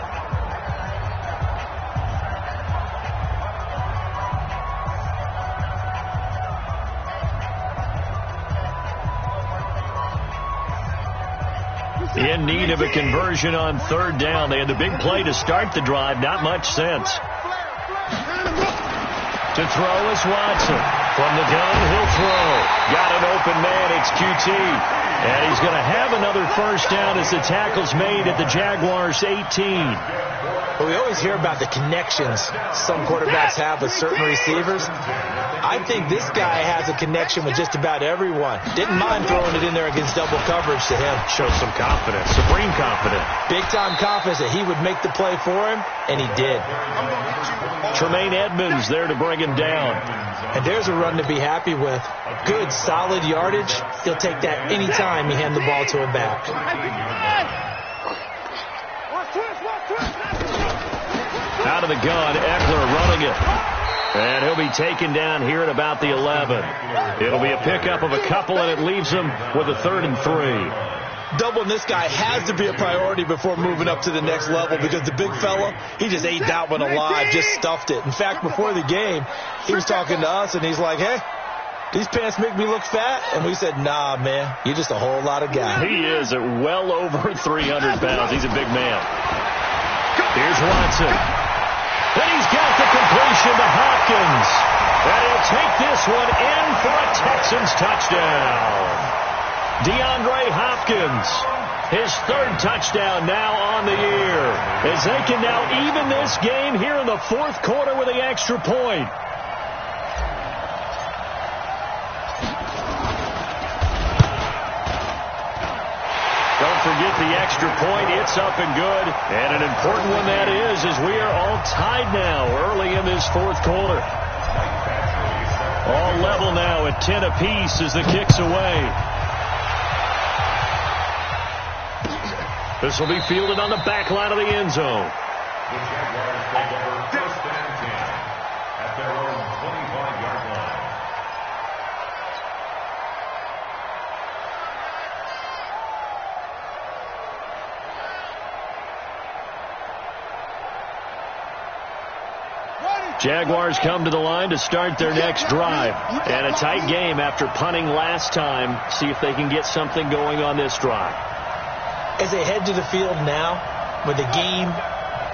In need of a conversion on 3rd down. They had the big play to start the drive. Not much sense. To throw is Watson. From the gun, he'll throw. Got an open man. It's QT. And he's going to have another 1st down as the tackle's made at the Jaguars' 18. Well, we always hear about the connections some quarterbacks have with certain receivers. I think this guy has a connection with just about everyone. Didn't mind throwing it in there against double coverage to him. Shows some confidence, supreme confidence. Big-time confidence that he would make the play for him, and he did. Tremaine Edmonds there to bring him down. And there's a run to be happy with. Good, solid yardage. He'll take that any time you hand the ball to a back. Out of the gun, Eckler running it. And he'll be taken down here at about the 11. It'll be a pickup of a couple, and it leaves him with a 3rd and 3. Doubling this guy has to be a priority before moving up to the next level because the big fella, he just ate that one alive, just stuffed it. In fact, before the game, he was talking to us, and he's like, hey, these pants make me look fat. And we said, nah, man, you're just a whole lot of guy. He is at well over 300 pounds. He's a big man. Here's Watson. And he's got the completion to Hopkins. And he'll take this one in for a Texans touchdown. DeAndre Hopkins, his 3rd touchdown now on the year, as they can now even this game here in the 4th quarter with the extra point. Don't forget the extra point. It's up and good. And an important one that is, as we are all tied now early in this 4th quarter. All level now at 10 apiece as the kick's away. This will be fielded on the back line of the end zone. The Jaguars take over 1st and 10 at their own 25-yard line. Jaguars come to the line to start their next drive. And a tight game after punting last time. See if they can get something going on this drive. as they head to the field now, with the game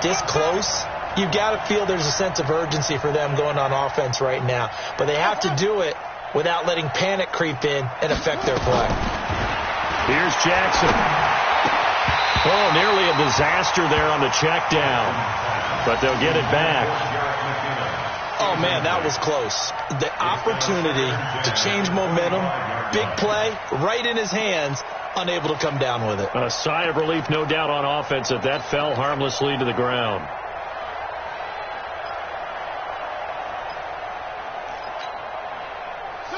this close, you've got to feel there's a sense of urgency for them going on offense right now. But they have to do it without letting panic creep in and affect their play. Here's Jackson. Oh, nearly a disaster there on the check down. But they'll get it back. Oh, man, that was close. The opportunity to change momentum, big play, right in his hands, unable to come down with it. A sigh of relief, no doubt, on offense that fell harmlessly to the ground.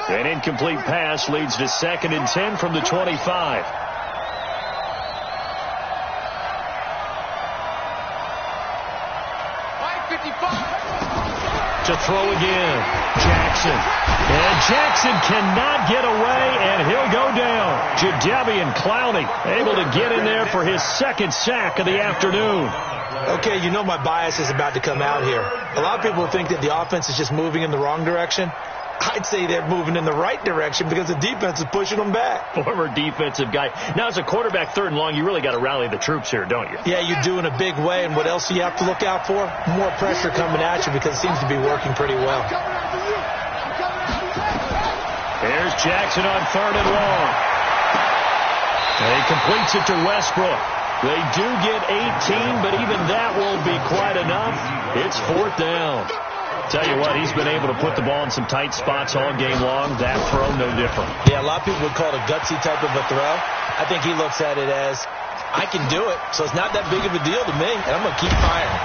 An incomplete pass leads to 2nd and 10 from the 25. To throw again, Jackson. And Jackson cannot get away, and he'll go down. Jadeveon Clowney able to get in there for his 2nd sack of the afternoon. Okay, you know my bias is about to come out here. A lot of people think that the offense is just moving in the wrong direction. I'd say they're moving in the right direction because the defense is pushing them back. Former defensive guy. Now, as a quarterback, 3rd and long, you really got to rally the troops here, don't you? Yeah, you do in a big way. And what else do you have to look out for? More pressure coming at you because it seems to be working pretty well. There's Jackson on 3rd and long. And he completes it to Westbrook. They do get 18, but even that won't be quite enough. It's 4th down. Tell you what, he's been able to put the ball in some tight spots all game long. That throw, no different. Yeah, a lot of people would call it a gutsy type of a throw. I think he looks at it as, I can do it, so it's not that big of a deal to me, and I'm going to keep firing.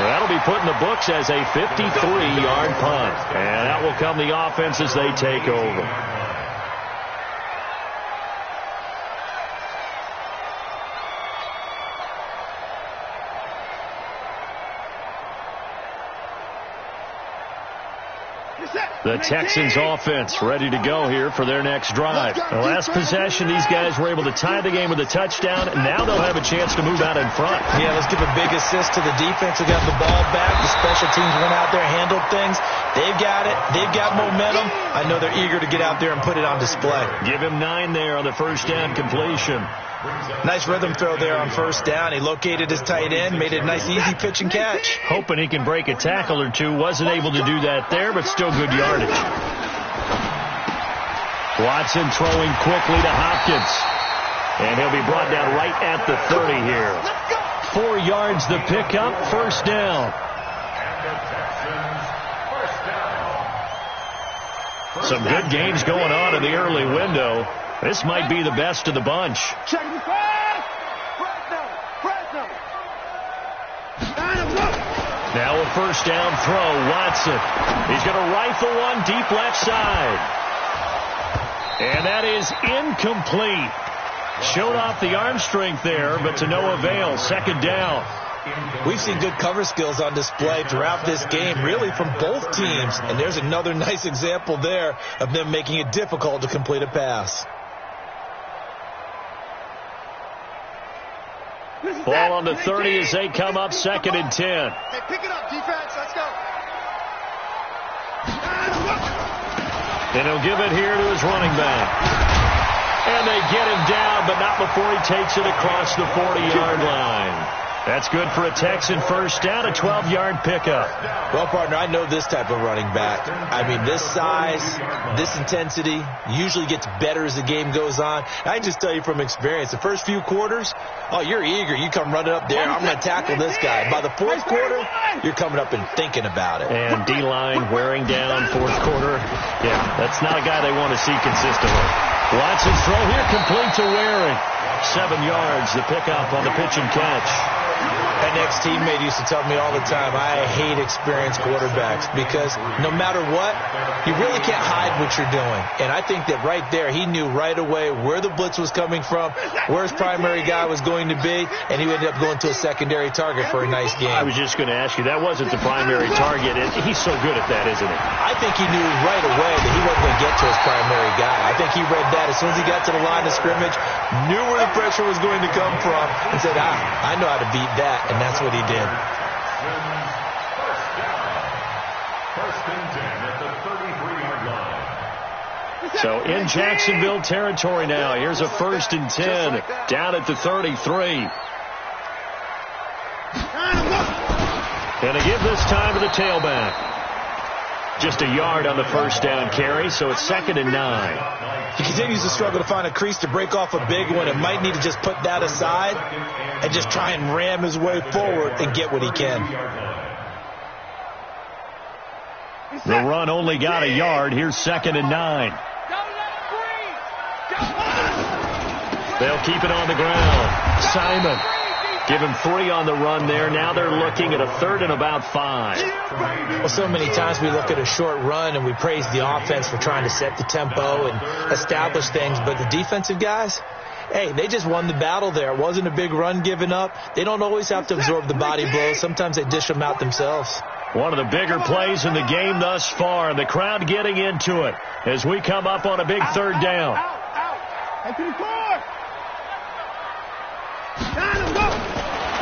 Well, that'll be put in the books as a 53-yard punt. And that will come the offense as they take over. The Texans offense ready to go here for their next drive. The last possession, these guys were able to tie the game with a touchdown, and now they'll have a chance to move out in front. Yeah, let's give a big assist to the defense who got the ball back. The special teams went out there, handled things. They've got it. They've got momentum. I know they're eager to get out there and put it on display. Give him 9 there on the 1st down completion. Nice rhythm throw there on 1st down. He located his tight end, made it a nice easy pitch and catch. Hoping he can break a tackle or two. Wasn't able to do that there, but still good yardage. Watson throwing quickly to Hopkins. And he'll be brought down right at the 30 here. 4 yards the pickup, 1st down. Some good games going on in the early window. This might be the best of the bunch. Now a 1st down throw, Watson. He's going to rifle one deep left side. And that is incomplete. Showed off the arm strength there, but to no avail. 2nd down. We've seen good cover skills on display throughout this game, really from both teams. And there's another nice example there of them making it difficult to complete a pass. Ball on the 30 as they come up 2nd and 10. Hey, pick it up, defense. Let's go. And he'll give it here to his running back. And they get him down, but not before he takes it across the 40-yard line. That's good for a Texan 1st down, a 12-yard pickup. Well, partner, I know this type of running back. I mean, this size, this intensity usually gets better as the game goes on. I can just tell you from experience, the first few quarters, oh, you're eager. You come running up there, I'm going to tackle this guy. By the 4th quarter, you're coming up and thinking about it. And D-line wearing down 4th quarter. Yeah, that's not a guy they want to see consistently. Watson's throw here complete to Waring. 7 yards, the pickup on the pitch and catch. An ex-teammate used to tell me all the time, I hate experienced quarterbacks because no matter what, you really can't hide what you're doing. And I think that right there, he knew right away where the blitz was coming from, where his primary guy was going to be, and he ended up going to a secondary target for a nice game. I was just going to ask you, that wasn't the primary target. He's so good at that, isn't he? I think he knew right away that he wasn't going to get to his primary guy. I think he read that as soon as he got to the line of scrimmage, knew where the pressure was going to come from, and said, I know how to beat that, and that's what he did. 1st and 10 at the 33-yard line. So in Jacksonville territory now. Here's a 1st and 10 down at the 33. And they give this time to the tailback. Just a yard on the first down carry, so it's 2nd and 9. He continues to struggle to find a crease to break off a big one and might need to just put that aside and just try and ram his way forward and get what he can. The run only got a yard. Here's 2nd and 9. They'll keep it on the ground. Simon. Give him 3 on the run there. Now they're looking at a 3rd and about 5. Well, so many times we look at a short run and we praise the offense for trying to set the tempo and establish things. But the defensive guys, hey, they just won the battle there. It wasn't a big run given up. They don't always have to absorb the body blows. Sometimes they dish them out themselves. One of the bigger plays in the game thus far, and the crowd getting into it as we come up on a big 3rd down.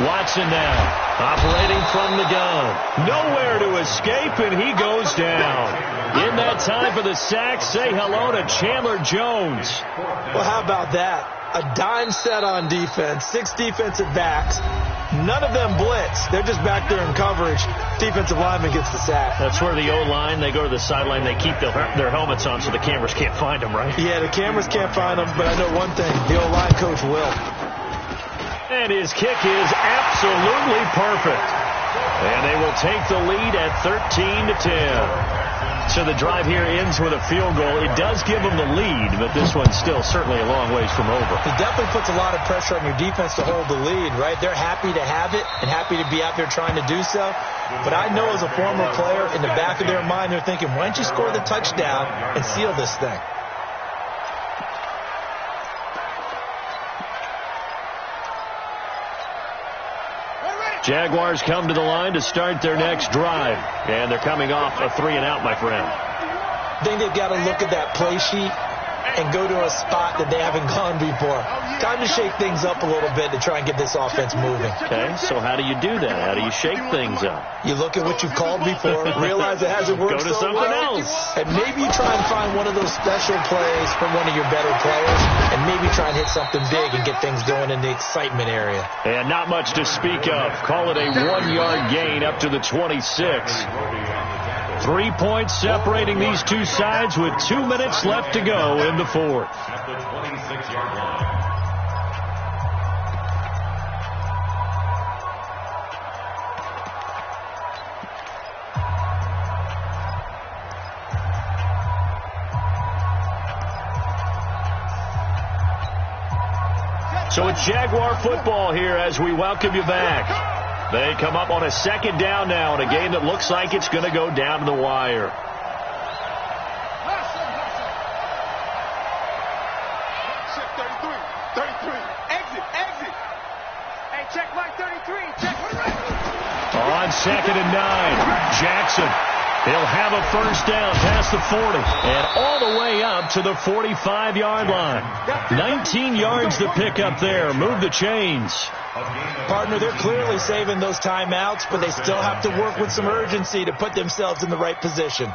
Watson now, operating from the gun. Nowhere to escape, and he goes down. In that time for the sack, say hello to Chandler Jones. Well, how about that? A dime set on defense, 6 defensive backs. None of them blitz. They're just back there in coverage. Defensive lineman gets the sack. That's where the O-line, they go to the sideline, they keep their helmets on so the cameras can't find them, right? Yeah, the cameras can't find them, but I know one thing. The O-line coach will. And his kick is absolutely perfect. And they will take the lead at 13-10. So the drive here ends with a field goal. It does give them the lead, but this one's still certainly a long ways from over. It definitely puts a lot of pressure on your defense to hold the lead, right? They're happy to have it and happy to be out there trying to do so. But I know as a former player, in the back of their mind, they're thinking, why don't you score the touchdown and seal this thing? Jaguars come to the line to start their next drive. And thee coming off a 3-and-out, my friend. I think they've got to look at that play sheet and go to a spot that they haven't gone before. Time to shake things up a little bit to try and get this offense moving. Okay, so how do you do that? How do you shake things up? You look at what you've called before, realize it hasn't worked Go to so something well, else. and maybe try and find one of those special plays from one of your better players, and maybe try and hit something big and get things going in the excitement area. And not much to speak of. Call it a 1-yard gain up to the 26. 3 points separating these two sides with 2 minutes left to go in the 4th. At the 26-yard line. So it's Jaguar football here as we welcome you back. They come up on a 2nd down now in a game that looks like it's going to go down to the wire. On 2nd and 9, Jackson. He'll have a 1st down past the 40 and all the way up to the 45-yard line. 19 yards to pick up there. Move the chains. Partner, they're clearly saving those timeouts, but they still have to work with some urgency to put themselves in the right position.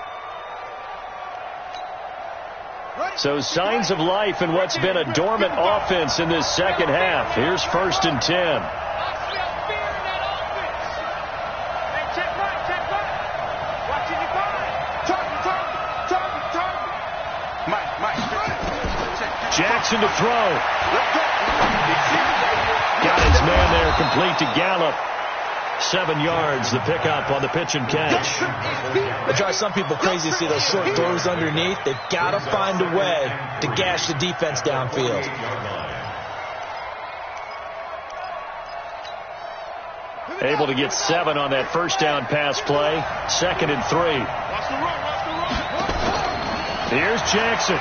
So signs of life in what's been a dormant offense in this second half. Here's 1st and 10. Jackson to throw. Got his man there complete to Gallup. 7 yards, the pickup on the pitch and catch. It drives some people crazy to see those short throws underneath. They've got to find a way to gash the defense downfield. Able to get 7 on that 1st down pass play. 2nd and 3. Here's Jackson.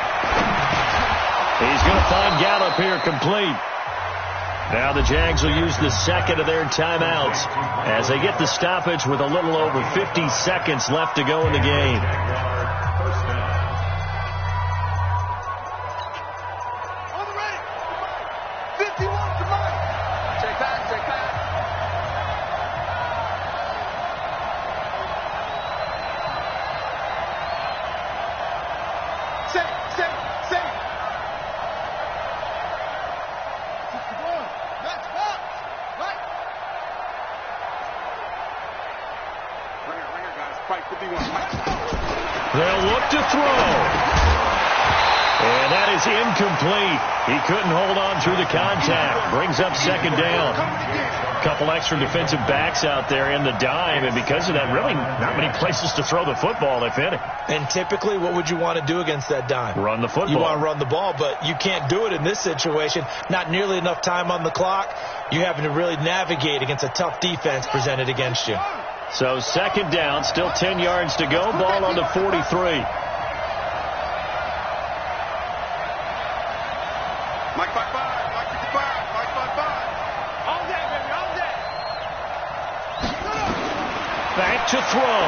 He's going to find Gallup here complete. Now the Jags will use the 2nd of their timeouts as they get the stoppage with a little over 50 seconds left to go in the game. They'll look to throw. And that is incomplete. He couldn't hold on through the contact. Brings up second down. A couple extra defensive backs out there in the dime, and because of that, really not many places to throw the football, if any. And typically, what would you want to do against that dime? Run the football. You want to run the ball, but you can't do it in this situation. Not nearly enough time on the clock. You're having to really navigate against a tough defense presented against you. So second down, still 10 yards to go. Ball on the 43. Mike 5-5, Mike 55, Mike 5-5. All day, baby, all day. Back to throw.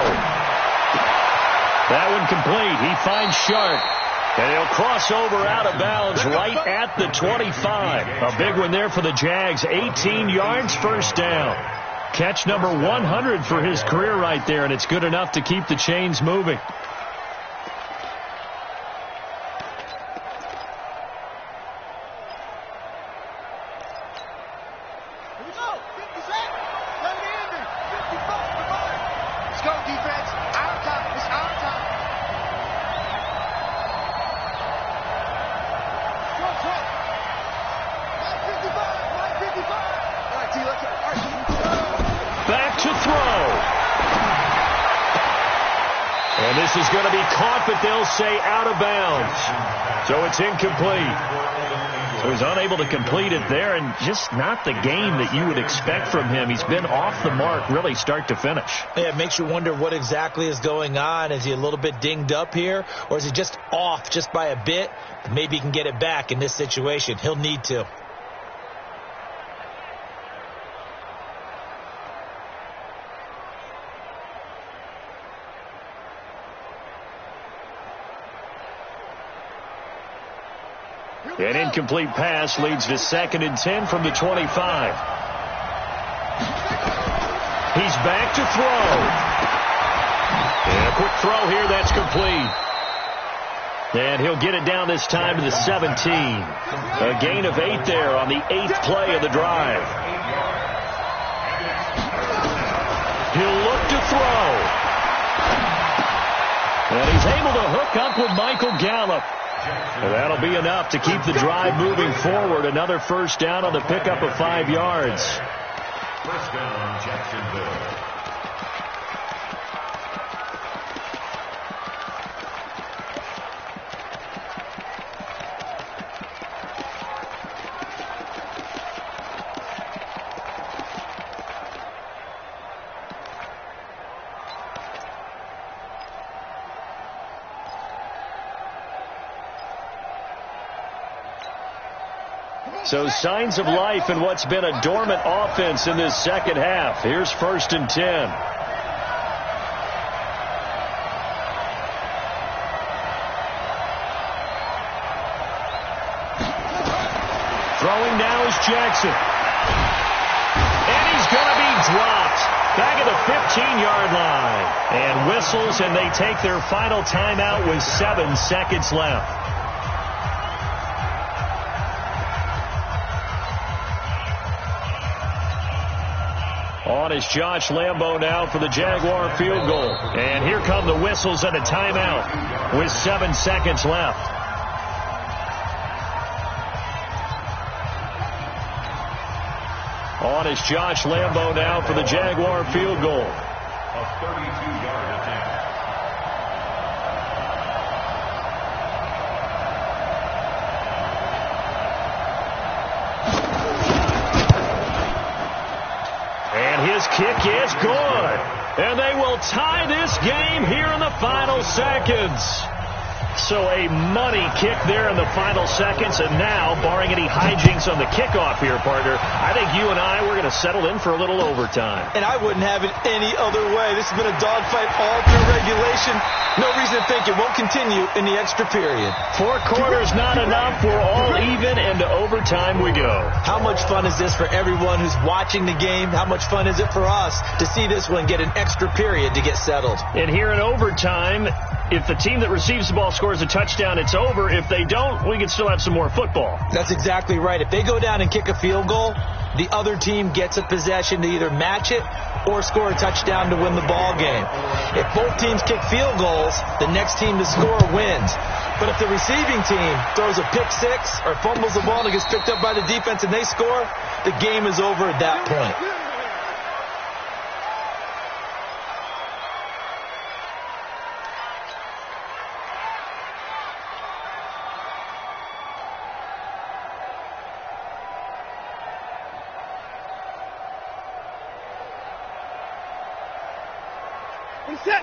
That one complete. He finds Sharp. And he'll cross over out of bounds right at the 25. A big one there for the Jags. 18 yards, first down. Catch number 100 for his career right there, and it's good enough to keep the chains moving. Back to throw. And this is going to be caught, but they'll say out of bounds. So it's incomplete. So he's unable to complete it there, and just not the game that you would expect from him. He's been off the mark really start to finish. Yeah, it makes you wonder what exactly is going on. Is he a little bit dinged up here, or is he just off just by a bit? Maybe he can get it back in this situation. He'll need to. An incomplete pass leads to 2nd and 10 from the 25. He's back to throw. And a quick throw here, that's complete. And he'll get it down this time to the 17. A gain of 8 there on the 8th play of the drive. He'll look to throw. And he's able to hook up with Michael Gallup. And that'll be enough to keep the drive moving forward. Another first down on the pickup of 5 yards. First down, Jacksonville. So signs of life in what's been a dormant offense in this second half. Here's 1st and 10. Throwing now is Jackson. And he's going to be dropped back at the 15-yard line. And whistles, and they take their final timeout with 7 seconds left. On is Josh Lambo now for the Jaguar field goal. And here come the whistles and a timeout with 7 seconds left. On is Josh Lambo now for the Jaguar field goal. A 32-yard attempt. His kick is good. And they will tie this game here in the final seconds. So a money kick there in the final seconds. And now, barring any hijinks on the kickoff here, partner, I think you and I, we're going to settle in for a little overtime. And I wouldn't have it any other way. This has been a dogfight all through regulation. No reason to think it won't continue in the extra period. 4 quarters not enough. We're all even, and to overtime we go. How much fun is this for everyone who's watching the game? How much fun is it for us to see this one get an extra period to get settled? And here in overtime, if the team that receives the ball scores a touchdown, it's over. If they don't, we can still have some more football. That's exactly right. If they go down and kick a field goal, the other team gets a possession to either match it or score a touchdown to win the ball game. If both teams kick field goals, the next team to score wins. But if the receiving team throws a pick six or fumbles the ball and it gets picked up by the defense and they score, the game is over at that point.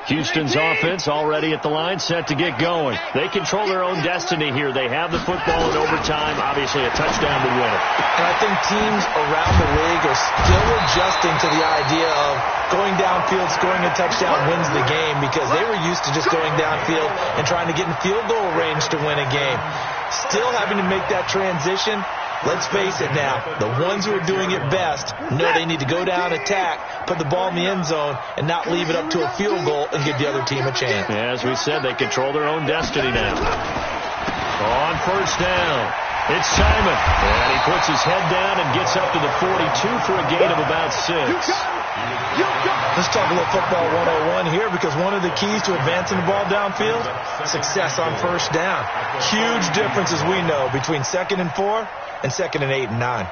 Houston's offense already at the line, set to get going. They control their own destiny here. They have the football in overtime. Obviously, a touchdown would win it. And I think teams around the league are still adjusting to the idea of going downfield, scoring a touchdown wins the game, because they were used to just going downfield and trying to get in field goal range to win a game. Still having to make that transition. Let's face it now, the ones who are doing it best know they need to go down, attack, put the ball in the end zone, and not leave it up to a field goal and give the other team a chance. Yeah, as we said, they control their own destiny now. On first down, it's Simon. And he puts his head down and gets up to the 42 for a gain of about 6. Let's talk a little football 101 here, because one of the keys to advancing the ball downfield, success on first down. Huge difference, as we know, between 2nd and 4 and 2nd and 8 and 9.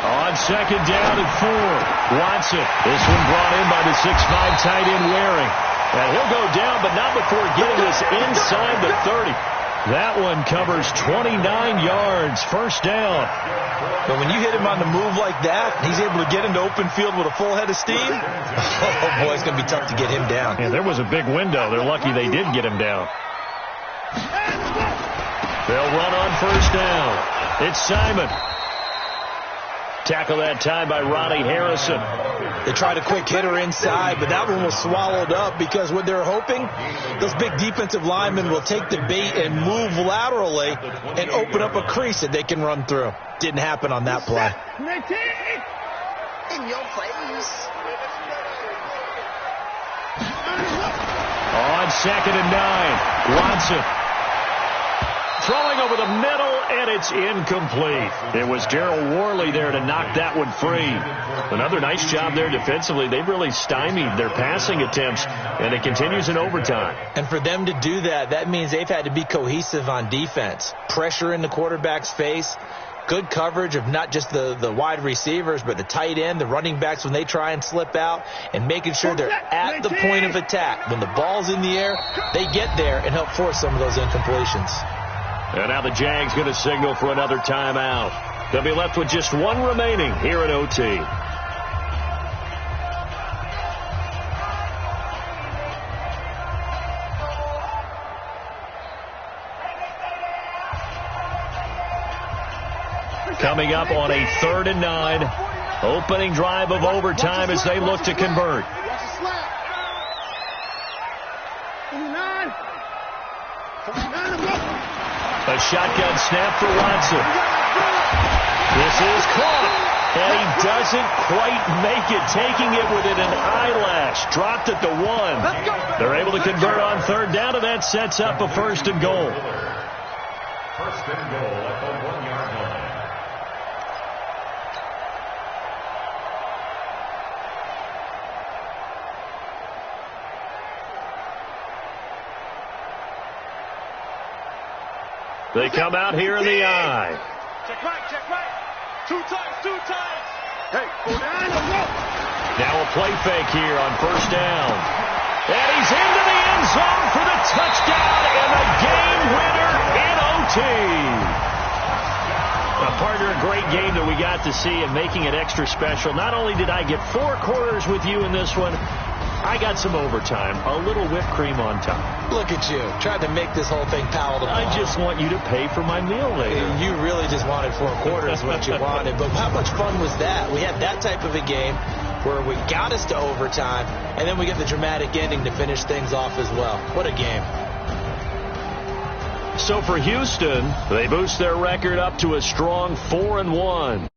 On second down and 4, Watson. This one brought in by the 6'5" tight end Waring. And he'll go down, but not before getting us inside the 30. That one covers 29 yards, first down. But when you hit him on the move like that, he's able to get into open field with a full head of steam. Oh, boy, it's going to be tough to get him down. Yeah, there was a big window. They're lucky they did get him down. They'll run on first down. It's Simon. Tackle that time by Ronnie Harrison. They tried a quick hitter inside, but that one was swallowed up, because what they're hoping, those big defensive linemen will take the bait and move laterally and open up a crease that they can run through. Didn't happen on that play. In your face. On second and 9, Watson. Throwing over the middle, and it's incomplete. It was Darryl Worley there to knock that one free. Another nice job there defensively. They've really stymied their passing attempts, and it continues in overtime. And for them to do that, that means they've had to be cohesive on defense. Pressure in the quarterback's face. Good coverage of not just the wide receivers, but the tight end, the running backs when they try and slip out, and making sure they're at the point of attack. When the ball's in the air, they get there and help force some of those incompletions. And now the Jags going to signal for another timeout. They'll be left with just one remaining here at OT. Coming up on a 3rd and 9. Opening drive of overtime as they look to convert. A shotgun snap for Watson. This is caught, and he doesn't quite make it, taking it within an eyelash. Dropped at the 1. They're able to convert on 3rd down, and that sets up a 1st and goal. 1st and goal at the 1-yard line. They come out here in the eye. Check right, check right. 2 times. Hey, go down. Now a play fake here on 1st down. And he's into the end zone for the touchdown and the game winner in OT. Partner, a great game that we got to see, and making it extra special. Not only did I get 4 quarters with you in this one, I got some overtime, a little whipped cream on top. Look at you, tried to make this whole thing palatable. I just want you to pay for my meal later. You really just wanted 4 quarters, what you wanted. But how much fun was that? We had that type of a game where we got us to overtime, and then we get the dramatic ending to finish things off as well. What a game. So for Houston, they boost their record up to a strong 4-1.